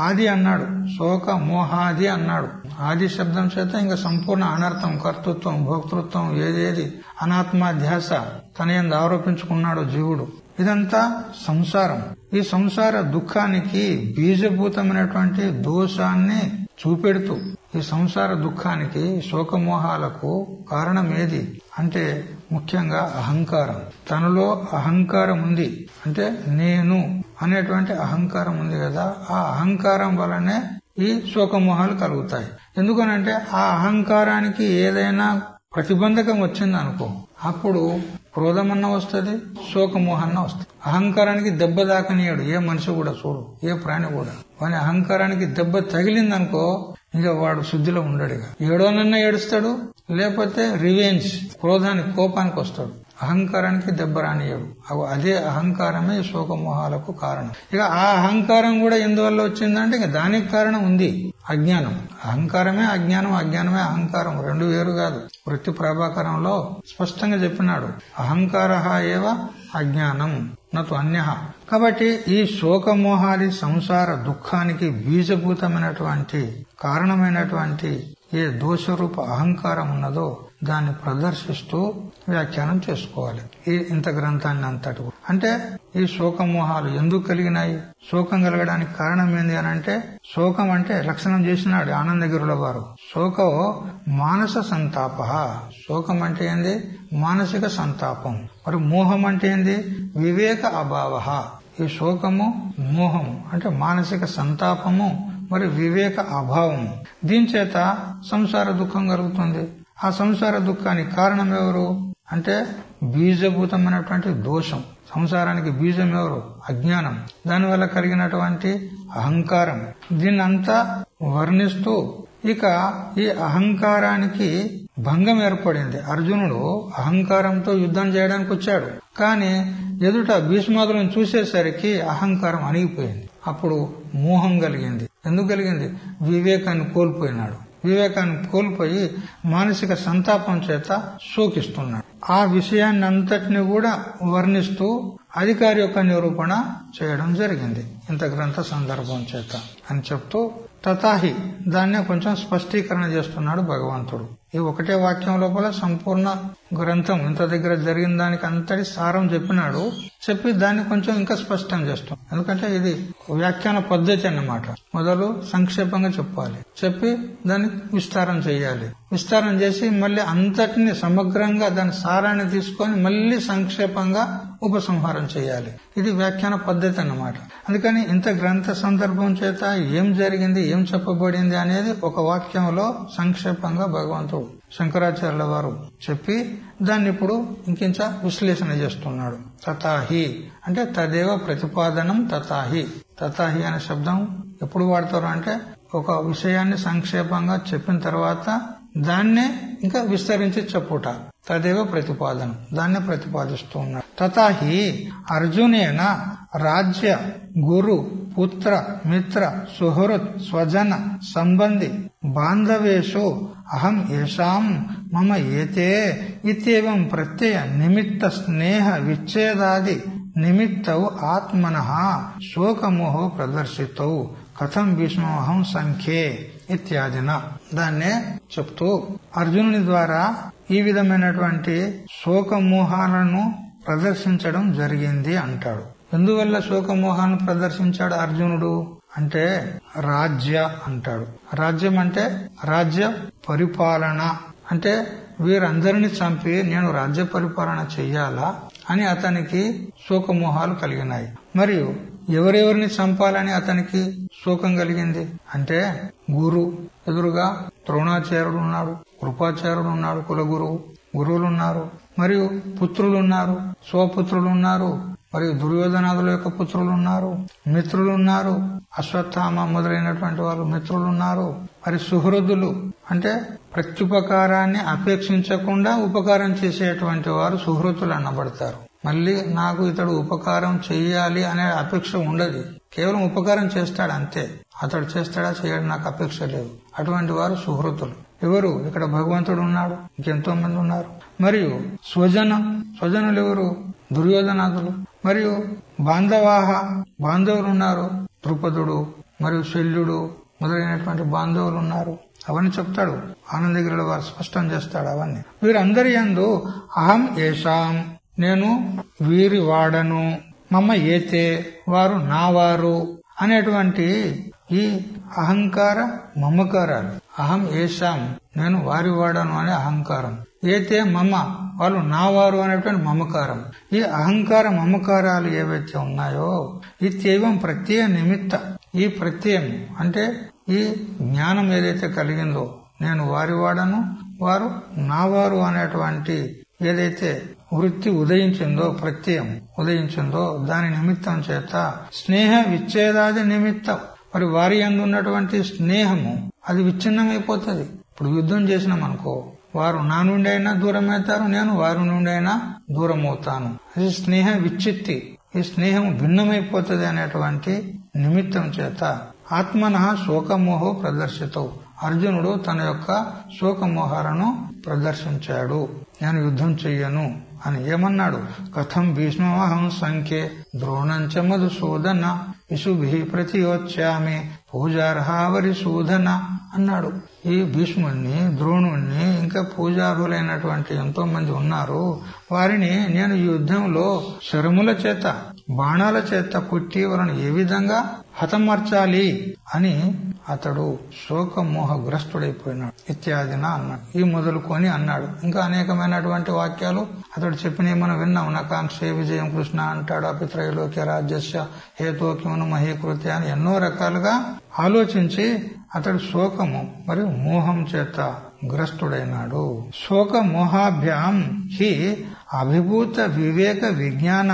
ఆది అన్నాడు. శోక మోహాది అన్నాడు. ఆది శబ్దం చేత ఇంకా సంపూర్ణ అనర్థం, కర్తృత్వం, భోక్తృత్వం, ఏదేది అనాత్మాధ్యాస తన యందు ఆరోపించుకున్నాడు జీవుడు. ఇదంతా సంసారం. ఈ సంసార దుఃఖానికి బీజభూతమైనటువంటి దోషాన్ని చూపెడుతూ ఈ సంసార దుఃఖానికి శోకమోహాలకు కారణం ఏది అంటే ముఖ్యంగా అహంకారం. తనలో అహంకారం ఉంది అంటే నేను అనేటువంటి అహంకారం ఉంది కదా, ఆ అహంకారం వలనే ఈ శోకమోహాలు కలుగుతాయి. ఎందుకనంటే ఆ అహంకారానికి ఏదైనా ప్రతిబంధకం వచ్చిందనుకో, అప్పుడు క్రోధమన్నా వస్తుంది, శోకమోహన్న వస్తుంది. అహంకారానికి దెబ్బ దాకనీయడు ఏ మనిషి కూడా, చూడు ఏ ప్రాణి కూడా. వాని అహంకారానికి దెబ్బ తగిలిందనుకో ఇంకా వాడు శుద్ధిలో ఉండడు. ఏడోనన్నా ఏడుస్తాడు, లేకపోతే రివెంజ్ కోపానికి వస్తాడు. అహంకారానికి దెబ్బ రానియడు. అదే అహంకారమే శోకమోహాలకు కారణం. ఇక ఆ అహంకారం కూడా ఎందువల్ల వచ్చిందంటే ఇక దానికి కారణం ఉంది, అజ్ఞానం. అహంకారమే అజ్ఞానం, అజ్ఞానమే అహంకారం, రెండు వేరు కాదు. వృత్తి ప్రభాకరంలో స్పష్టంగా చెప్పినాడు, అహంకార ఏవ అజ్ఞానం నతు అన్యః. కాబట్టి ఈ శోకమోహాది సంసార దుఃఖానికి బీజభూతమైనటువంటి కారణమైనటువంటి ఏ దోషరూప అహంకారం ఉన్నదో దాన్ని ప్రదర్శిస్తూ వ్యాఖ్యానం చేసుకోవాలి ఇంత గ్రంథాన్ని అంతటి. అంటే ఈ శోకమోహాలు ఎందుకు కలిగినాయి, శోకం కలగడానికి కారణం ఏంది అని అంటే, శోకం అంటే లక్షణం చేసినాడు ఆనందగిరుల వారు. శోకో మానస సంతాప. శోకం అంటే ఏంది, మానసిక సంతాపం. మరి మోహం అంటే ఏంది, వివేక అభావ. ఈ శోకము మోహము అంటే మానసిక సంతాపము, మరి వివేక అభావము. దీని చేత సంసార దుఃఖం కలుగుతుంది. ఆ సంసార దుఃఖానికి కారణం ఎవరు అంటే బీజభూతమైనటువంటి దోషం. సంసారానికి బీజం ఎవరు, అజ్ఞానం. దానివల్ల కలిగినటువంటి అహంకారం. దీన్నంతా వర్ణిస్తూ ఇక ఈ అహంకారానికి భంగం ఏర్పడింది. అర్జునుడు అహంకారంతో యుద్ధం చేయడానికి వచ్చాడు, కానీ ఎదుట భీష్మాదులను చూసేసరికి అహంకారం అణిగిపోయింది. అప్పుడు మోహం కలిగింది. ఎందుకు కలిగింది, వివేకాన్ని కోల్పోయినాడు. వివేకాన్ని కోల్పోయి మానసిక సంతాపం చేత శోకిస్తున్నాడు. ఆ విషయాన్ని అంతటిని కూడా వర్ణిస్తూ అధికారి యొక్క నిరూపణ చేయడం జరిగింది ఇంత గ్రంథ సందర్భం చేత అని చెప్తూ తథాహి దాన్నే కొంచెం స్పష్టీకరణ చేస్తున్నాడు భగవంతుడు. ఈ ఒకటే వాక్యం లోపల సంపూర్ణ గ్రంథం ఇంత దగ్గర జరిగిన దానికి అంతటి సారం చెప్పినాడు. చెప్పి దాన్ని కొంచెం ఇంకా స్పష్టం చేస్తాం. ఎందుకంటే ఇది వ్యాఖ్యాన పద్ధతి అన్నమాట. మొదలు సంక్షేపంగా చెప్పాలి, చెప్పి దాన్ని విస్తారం చేయాలి. విస్తారం చేసి మళ్ళీ అంతటిని సమగ్రంగా దాని సారాన్ని తీసుకొని మళ్ళీ సంక్షేపంగా ఉపసంహారం చేయాలి. ఇది వ్యాఖ్యాన పద్ధతి అన్నమాట. అందుకని ఇంత గ్రంథ సందర్భం చేత ఏం జరిగింది, ఏం చెప్పబడింది అనేది ఒక వాక్యంలో సంక్షేపంగా భగవంతుడు శంకరాచార్యుల వారు చెప్పి దాన్ని ఇప్పుడు ఇంకింత విశ్లేషణ చేస్తున్నాడు. తథాహి అంటే తదేవ ప్రతిపాదనం. తథాహి, తథాహి అనే శబ్దం ఎప్పుడు వాడతారు అంటే ఒక విషయాన్ని సంక్షేపంగా చెప్పిన తర్వాత దాన్నే ఇంకా విస్తరించి చెప్పుట. తదేవ ప్రతిపాదనం, దాన్నే ప్రతిపాదిస్తూ ఉన్నాడు. తథాహి అర్జునేన రాజ్య గురు పుత్ర మిత్ర సుహృత్ స్వజన సంబంధి బాంధవేషు అహం ఏషాం మమ ఏతే ఇత్యేవం ప్రత్యయ నిమిత్త స్నేహ విచ్ఛేదాది నిమిత్తౌ ఆత్మనః శోకమోహో ప్రదర్శితౌ కథం భీష్మోహం సంఖ్యే ఇత్యాదిన. దాన్నే చెప్తూ అర్జునుని ద్వారా ఈ విధమైనటువంటి శోకమోహాలను ప్రదర్శించడం జరిగింది అంటాడు. ఎందువల్ల శోకమోహాన్ని ప్రదర్శించాడు అర్జునుడు అంటే రాజ్య అంటాడు. రాజ్యం అంటే రాజ్య పరిపాలన. అంటే వీరందరినీ చంపి నేను రాజ్య పరిపాలన చెయ్యాలా అని అతనికి శోకమోహాలు కలిగినాయి. మరియు ఎవరెవరిని చంపాలని అతనికి శోకం కలిగింది అంటే గురు ఎదురుగా ద్రోణాచార్యుడు ఉన్నాడు, కృపాచార్యుడు ఉన్నాడు, కులగురువు, గురువులున్నారు, మరియు పుత్రులున్నారు, స్వపుత్రులున్నారు, మరియు దుర్యోధనాదుల యొక్క పుత్రులున్నారు, మిత్రులున్నారు, అశ్వత్థామ మొదలైనటువంటి వాళ్ళు మిత్రులున్నారు, మరి సుహృదులు అంటే ప్రత్యుపకారాన్ని అపేక్షించకుండా ఉపకారం చేసేటువంటి వారు సుహృతులు అనబడతారు. మళ్ళీ నాకు ఇతడు ఉపకారం చెయ్యాలి అనే అపేక్ష ఉండదు, కేవలం ఉపకారం చేస్తాడు అంతే. అతడు చేస్తాడా చేయడు నాకు అపేక్ష లేదు. అటువంటి వారు సుహృతులు. ఎవరు ఇక్కడ భగవంతుడు ఉన్నాడు, ఇంకెంతో మంది ఉన్నారు. మరియు స్వజనులు ఎవరు, దుర్యోధనాదులు. మరియు బాంధవాహ, బాంధవులు ఉన్నారు, ద్రుపదుడు మరియు శల్యుడు మొదలైనటువంటి బాంధవులు ఉన్నారు. అవన్నీ చెప్తాడు ఆనందగిరిలో వారు స్పష్టం చేస్తాడు. అవన్నీ వీరందరి యందు అహం ఏషాం నేను వీరి వాడను, మమ్మ ఏతే వారు నా వారు అనేటువంటి ఈ అహంకార మమకారాలు. అహం ఏషాం నేను వారి వాడను అనే అహంకారం, ఏతే మమ వాళ్ళు నా వారు అనేటువంటి మమకారం. ఈ అహంకార మమకారాలు ఏవైతే ఉన్నాయో ఇత్యేవం ప్రత్యయ నిమిత్త, ఈ ప్రత్యయం అంటే ఈ జ్ఞానం ఏదైతే కలిగిందో నేను వారి వాడను వారు నా వారు అనేటువంటి ఏదైతే వృత్తి ఉదయించిందో, ప్రత్యయం ఉదయించిందో దాని నిమిత్తం చేత స్నేహ విచ్ఛేదాది నిమిత్తం మరి వారి యందు ఉన్నటువంటి స్నేహము అది విచ్ఛిన్నమైపోతుంది. ఇప్పుడు యుద్ధం చేసినాం అనుకో, వారు నా నుండి అయినా దూరం అవుతారు, నేను వారి నుండి అయినా దూరం అవుతాను. అది స్నేహ విచ్చిత్తి, ఈ స్నేహం భిన్నమైపోతుంది అనేటువంటి నిమిత్తం చేత ఆత్మనః శోకమోహో ప్రదర్శితవు, అర్జునుడు తన యొక్క శోకమోహాలను ప్రదర్శించాడు. నేను యుద్ధం చెయ్యను అని ఏమన్నాడు? కథం భీష్మహం సంఖ్యే ద్రోణంచ మధుసూదన ఇషుభి ప్రతియోచ్యామి పూజార్హావరిసూదన అన్నాడు. ఈ భీష్ముణ్ణి, ద్రోణుణ్ణి, ఇంకా పూజార్హులైనటువంటి ఎంతో మంది ఉన్నారు, వారిని నేను ఈ యుద్ధంలో శరముల చేత, బాణాల చేత కుట్టి వారిని ఏ విధంగా హతమార్చాలి అని అతడు శోకమోహగ్రస్తుడైపోయినాడు. ఇత్యాదిన అన్నాడు. ఈ మొదలుకొని అన్నాడు. ఇంకా అనేకమైనటువంటి వాక్యాలు అతడు చెప్పినవి మనం విన్నాం. నకాంక్షే విజయం కృష్ణ అంటాడు. అపిత్రైలోక్య రాజ్యస్య హేతోకిమను మహీకృతి అని ఎన్నో రకాలుగా ఆలోచించి అతడు శోకము మరియు మోహం చేత గ్రస్తుడైనాడు. శోక మోహాభ్యాం హి అభిభూత వివేక విజ్ఞాన,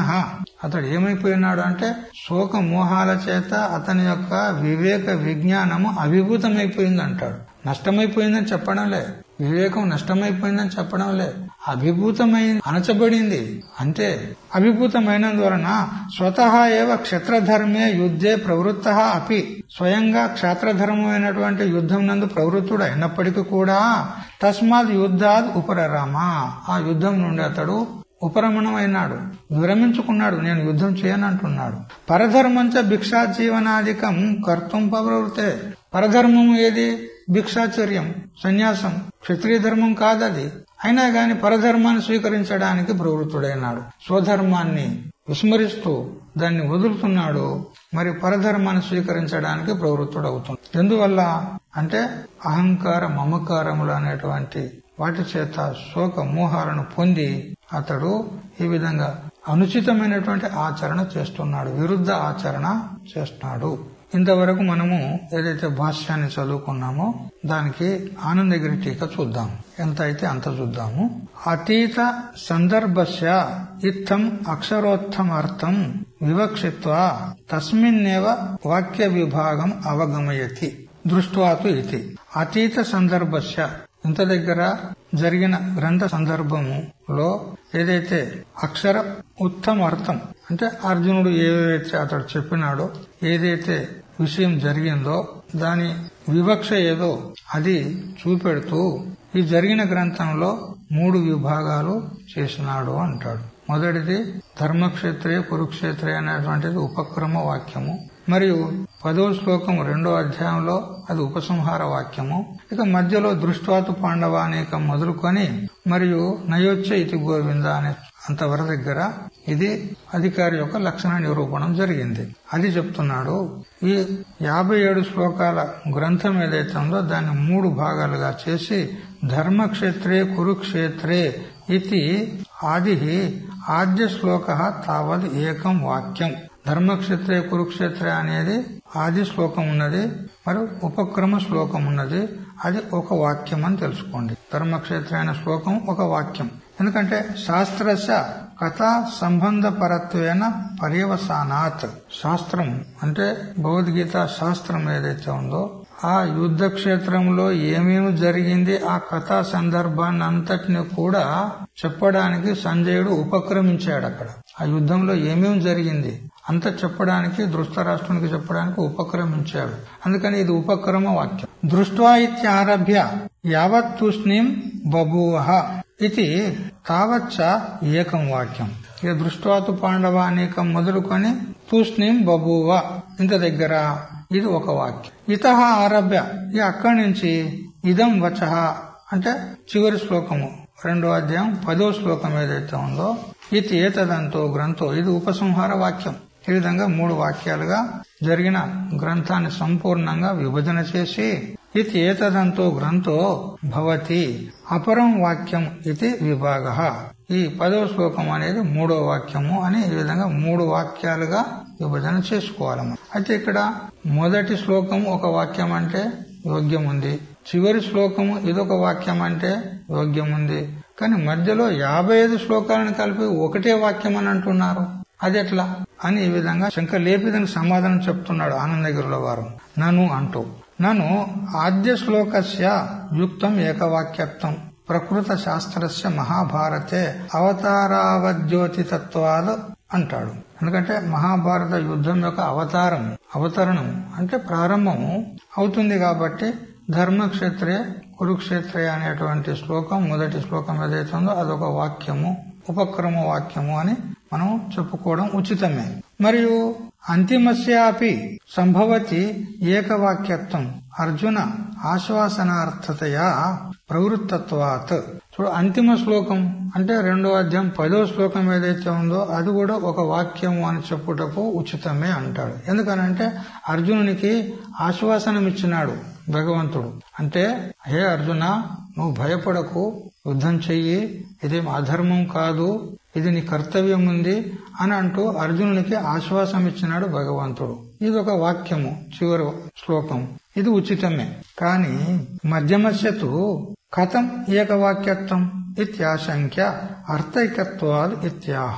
అతడు ఏమైపోయినాడు అంటే శోక మోహాల చేత అతని యొక్క వివేక విజ్ఞానము అభిభూతమైపోయింది అంటాడు. నష్టమైపోయిందని చెప్పడంలే, వివేకం నష్టమైపోయిందని చెప్పడంలే, అభిభూతమైంది, అణచబడింది అంతే. అభిభూతమైనందువలన స్వతహా ఏవ క్షత్రధర్మే యుద్ధే ప్రవృత్త అపి, స్వయంగా క్షాత్రధర్మమైనటువంటి యుద్ధం నందు ప్రవృత్తుడు అయినప్పటికీ కూడా తస్మాత్ యుద్ధాద్ ఉపరరామ, ఆ యుద్ధం నుండి అతడు ఉపరమణం అయినాడు, విరమించుకున్నాడు. నేను యుద్ధం చేయనంటున్నాడు. పరధర్మంచ భిక్షా జీవనాధికం కర్తం ప్రవృత్తే, పరధర్మము ఏది? భిక్షాచర్యం, సన్యాసం. క్షత్రియ ధర్మం కాదది. అయినా గాని పరధర్మాన్ని స్వీకరించడానికి ప్రవృత్తుడైనాడు. స్వధర్మాన్ని విస్మరిస్తూ దాన్ని వదులుతున్నాడు, మరి పరధర్మాన్ని స్వీకరించడానికి ప్రవృత్తుడవుతుంది. ఎందువల్ల అంటే అహంకార మమకారములు అనేటువంటి వాటి చేత శోక మోహాలను పొంది అతడు ఈ విధంగా అనుచితమైనటువంటి ఆచరణ చేస్తున్నాడు, విరుద్ధ ఆచరణ చేస్తున్నాడు. ఇంతవరకు మనము ఏదైతే భాష్యాన్ని చదువుకున్నామో దానికి ఆనందగిరి టీక చూద్దాం. ఎంత అయితే అంత చూద్దాము. అతీత సందర్భస్య ఇత్థం అక్షరోత్తమర్థం వివక్షిత్వా తస్మిన్నేవ వాక్య విభాగం అవగమయతి దృష్ట్వాతు ఇది. అతీత సందర్భస్య, ఇంత దగ్గర జరిగిన గ్రంథ సందర్భములో ఏదైతే అక్షర ఉత్తమ అర్థం అంటే అర్జునుడు ఏదైతే అతడు చెప్పినాడో, ఏదైతే విషయం జరిగిందో దాని వివక్ష ఏదో అది చూపెడుతూ ఈ జరిగిన గ్రంథంలో 3 విభాగాలు చేసినాడు అంటాడు. మొదటిది ధర్మక్షేత్రే కురుక్షేత్రే అనేటువంటిది ఉపక్రమ వాక్యము, మరియు 10వ శ్లోకం 2వ అధ్యాయంలో అది ఉపసంహార వాక్యము. ఇక మధ్యలో దృష్ట్వాతు పాండవానేకం మొదలుకొని మరియు నయోచ్చ ఇతి గోవింద అనే అంతవరకు దగ్గర ఇది అధికారి యొక్క లక్షణ నిరూపణం జరిగింది. అది చెప్తున్నాడు. ఈ 57 శ్లోకాల గ్రంథం ఏదైతే ఉందో దాన్ని 3 భాగాలుగా చేసి ధర్మక్షేత్రే కురుక్షేత్రే ఇది ఆది ఆద్య శ్లోక తావద్ ఏకం వాక్యం. ధర్మక్షేత్రే కురుక్షేత్రే అనేది ఆది శ్లోకం ఉన్నది, మరియు ఉపక్రమ శ్లోకం ఉన్నది. అది ఒక వాక్యం అని తెలుసుకోండి. ధర్మక్షేత్ర అనే శ్లోకం ఒక వాక్యం. ఎందుకంటే శాస్త్రశ కథా సంబంధ పరత్వేన పర్యవసానాత్, శాస్త్రం అంటే భగవద్గీత శాస్త్రం ఏదైతే ఉందో ఆ యుద్ధ క్షేత్రంలో ఏమేమి జరిగింది ఆ కథా సందర్భాన్ని అంతటిని కూడా చెప్పడానికి సంజయుడు ఉపక్రమించాడు. అక్కడ ఆ యుద్ధంలో ఏమేమి జరిగింది అంత చెప్పడానికి, ధృతరాష్ట్రునికి చెప్పడానికి ఉపక్రమించాడు. అందుకని ఇది ఉపక్రమ వాక్యం. దృష్ట్వా ఇత్యారభ్య యావత్ తూష్ణీం బభూవ ఇది తావచ్చ ఏకం వాక్యం. ఇక దృష్ట్వాతు పాండవానేకం మొదలుకొని తూష్ణీం బభూవ ఇంత దగ్గర ఇది ఒక వాక్యం. ఇతః ఆరభ్య, ఇక అక్కడి నుంచి ఇదం వచః అంటే చివరి శ్లోకము 2వ అధ్యాయం 10వ శ్లోకం ఏదైతే ఉందో ఇది ఏతదంతో గ్రంథో, ఇది ఉపసంహార వాక్యం. ఈ విధంగా 3 వాక్యాలుగా జరిగిన గ్రంథాన్ని సంపూర్ణంగా విభజన చేసి ఇది ఏతదంతో గ్రంథో భవతి అపరం వాక్యం ఇది విభాగ, ఈ 10వ శ్లోకం అనేది 3వ వాక్యము అని ఈ విధంగా 3 వాక్యాలుగా విభజన చేసుకోవాలి. అయితే ఇక్కడ మొదటి శ్లోకం ఒక వాక్యం అంటే యోగ్యం ఉంది, చివరి శ్లోకము ఇదొక వాక్యం అంటే యోగ్యం ఉంది. కానీ మధ్యలో 55 శ్లోకాలను కలిపి ఒకటే వాక్యం అని అంటున్నారు. అది ఎట్లా అని ఈ విధంగా శంక లేపి దానికి సమాధానం చెప్తున్నాడు ఆనందగిరిలో వారు. నను అంటూ నను ఆద్య శ్లోకస్య యుక్తం ఏకవాక్యత్వం ప్రకృత శాస్త్రస్య మహాభారతే అవతారావద్యోతితత్వాలు అంటాడు. ఎందుకంటే మహాభారత యుద్ధం యొక్క అవతరణం అంటే ప్రారంభము అవుతుంది కాబట్టి ధర్మక్షేత్రే కురుక్షేత్రే అనేటువంటి శ్లోకం మొదటి శ్లోకం ఏదైతే ఉందో అదొక వాక్యము, ఉపక్రమ వాక్యము అని మనం చెప్పుకోవడం ఉచితమే. మరియు అంతిమస్యాపి సంభవతి ఏకవాక్యత్వం అర్జున ఆశ్వాసనార్థతయా ప్రవృత్తత్వాత్. చూడు, అంతిమ శ్లోకం అంటే 2వ అధ్యాయం 10వ శ్లోకం ఏదైతే ఉందో అది కూడా ఒక వాక్యము అని చెప్పుటకు ఉచితమే అంటాడు. ఎందుకనంటే అర్జునునికి ఆశ్వాసనం ఇచ్చినాడు భగవంతుడు. అంటే హే అర్జున, నువ్వు భయపడకు, యుద్ధం చెయ్యి, ఇదేం అధర్మం కాదు, ఇది నీ కర్తవ్యం ఉంది అని అంటూ అర్జునునికి ఆశ్వాసం ఇచ్చినాడు భగవంతుడు. ఇది ఒక వాక్యము, చివరి శ్లోకం, ఇది ఉచితమే. కాని మధ్యమస్యతు కథం ఏకవాక్యత్వం ఇత్యాశంక్య అర్థైకత్వాలు ఇత్యాహ.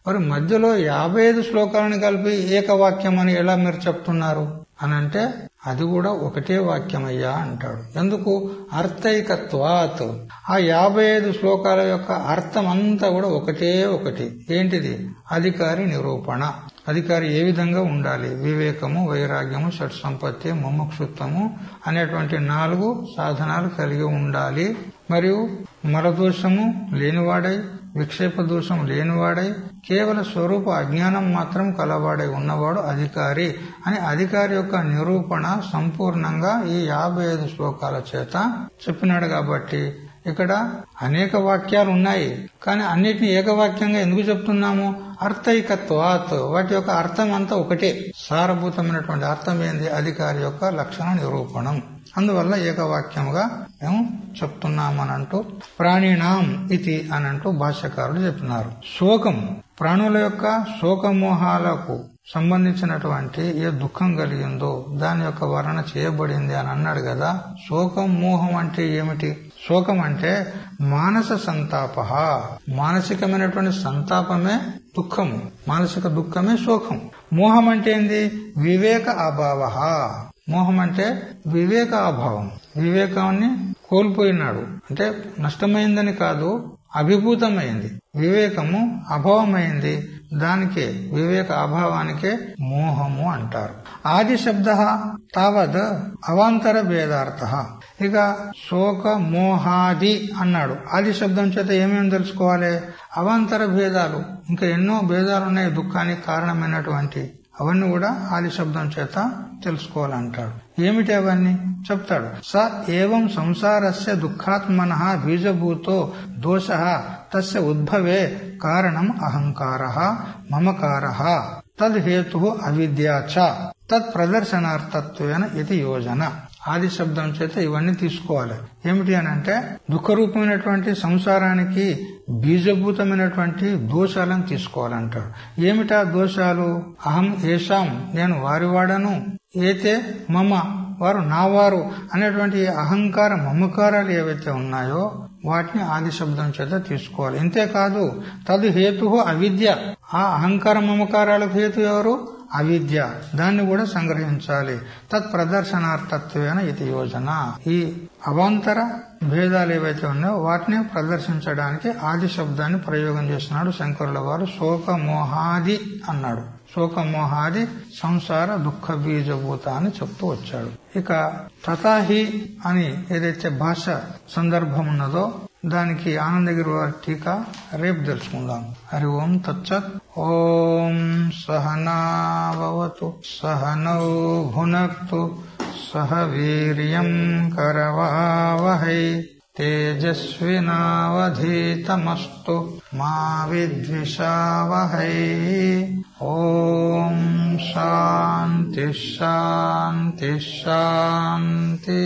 మరి మధ్యలో 55 శ్లోకాలను కలిపి ఏకవాక్యం అని ఎలా మీరు చెప్తున్నారు అనంటే అది కూడా ఒకటే వాక్యమయ్యా అంటాడు. ఎందుకు? అర్థైకత్వాత్. ఆ 55 శ్లోకాల యొక్క అర్థం అంతా కూడా ఒకటే ఒకటి. ఏంటిది? అధికారి నిరూపణ. అధికారి ఏ విధంగా ఉండాలి? వివేకము, వైరాగ్యము, షట్సంపత్తి, ముముక్షుత్వము అనేటువంటి 4 సాధనాలు కలిగి ఉండాలి. మరియు మలదోషము లేనివాడై, విక్షేప దోషం లేనివాడై, కేవల స్వరూప అజ్ఞానం మాత్రం కలవాడై ఉన్నవాడు అధికారి అని అధికారి యొక్క నిరూపణ సంపూర్ణంగా ఈ 55 శ్లోకాల చేత చెప్పినాడు. కాబట్టి ఇక్కడ అనేక వాక్యాలు ఉన్నాయి, కానీ అన్నిటిని ఏకవాక్యంగా ఎందుకు చెప్తున్నాము? అర్థైకత్వాత్. వాటి యొక్క అర్థం అంతా ఒకటే. సారభూతమైనటువంటి అర్థం ఏంది? అధికారి యొక్క లక్షణ నిరూపణం. అందువల్ల ఏకవాక్యముగా మేము చెప్తున్నామనంటూ ప్రాణినాం ఇది అనంటూ భాష్యకారులు చెప్పినారు. శోకం, ప్రాణుల యొక్క శోకమోహాలకు సంబంధించినటువంటి ఏ దుఃఖం కలిగిందో దాని యొక్క వర్ణన చేయబడింది అని అన్నాడు కదా. శోకం, మోహం అంటే ఏమిటి? శోకం అంటే మానస సంతాప. మానసికమైనటువంటి సంతాపమే దుఃఖము, మానసిక దుఃఖమే శోకం. మోహం అంటే ఏంది? వివేక అభావ. మోహం అంటే వివేక అభావం. వివేకాన్ని కోల్పోయినాడు అంటే నష్టమైందని కాదు, అభిభూతమైంది. వివేకము అభావమైంది, దానికే వివేక అభావానికే మోహము అంటారు. ఆది శబ్ద తావద్ అవాంతర భేదార్థ. ఇక శోక మోహాది అన్నాడు. ఆది శబ్దం చేత ఏమేమి తెలుసుకోవాలి? అవాంతర భేదాలు, ఇంకా ఎన్నో భేదాలు ఉన్నాయి దుఃఖానికి కారణమైనటువంటి, అవన్నీ కూడా ఆది శబ్దం చేత తెలుసుకోవాలంటాడు. ఏమిటి అవన్నీ చెప్తాడు. స ఏవం సంసారస్య దుఃఖాత్మనః బీజభూతో దోషః తస్య ఉద్భవే కారణం అహంకారః మమకారః తద్ హేతుః అవిద్యా చ తత్ ప్రదర్శనార్థత్వేన ఇది యోజన. ఆది శబ్దం చేత ఇవన్నీ తీసుకోవాలి. ఏమిటి అని అంటే దుఃఖరూపమైనటువంటి సంసారానికి బీజభూతమైనటువంటి దోషాలను తీసుకోవాలంటాడు. ఏమిటా దోషాలు? అహం ఏషాం, నేను వారి వాడను, ఏతే మమ, వారు నా వారు అనేటువంటి అహంకార మమకారాలు ఏవైతే ఉన్నాయో వాటిని ఆది శబ్దం చేత తీసుకోవాలి. ఇంతేకాదు తదు హేతు అవిద్య. ఆ అహంకార మమకారాలకు హేతు ఎవరు? అవిద్య. దాన్ని కూడా సంగ్రహించాలి. తత్ ప్రదర్శనార్థత్వేన ఇది యోజన. ఈ అవాంతర భేదాలు ఏవైతే ఉన్నాయో వాటిని ప్రదర్శించడానికి ఆది శబ్దాన్ని ప్రయోగం చేస్తున్నాడు శంకరుల వారు. శోకమోహాది అన్నాడు. శోకమోహాది సంసార దుఃఖ బీజభూత అని చెప్తూ వచ్చాడు. ఇక తథాహి అని ఏదైతే భాష సందర్భం ఉన్నదో దానికి ఆనందగిరి వారి టీకా రేపు తెలుసుకుందాం. హరి ఓం తచ్చత్. ఓం సహనావతు సహనౌ భునక్తు సహ వీర్యం కరవావహై తేజస్వినావధీతమస్తు మా విద్విషావహై. ఓం శాంతి శాంతి శాంతి.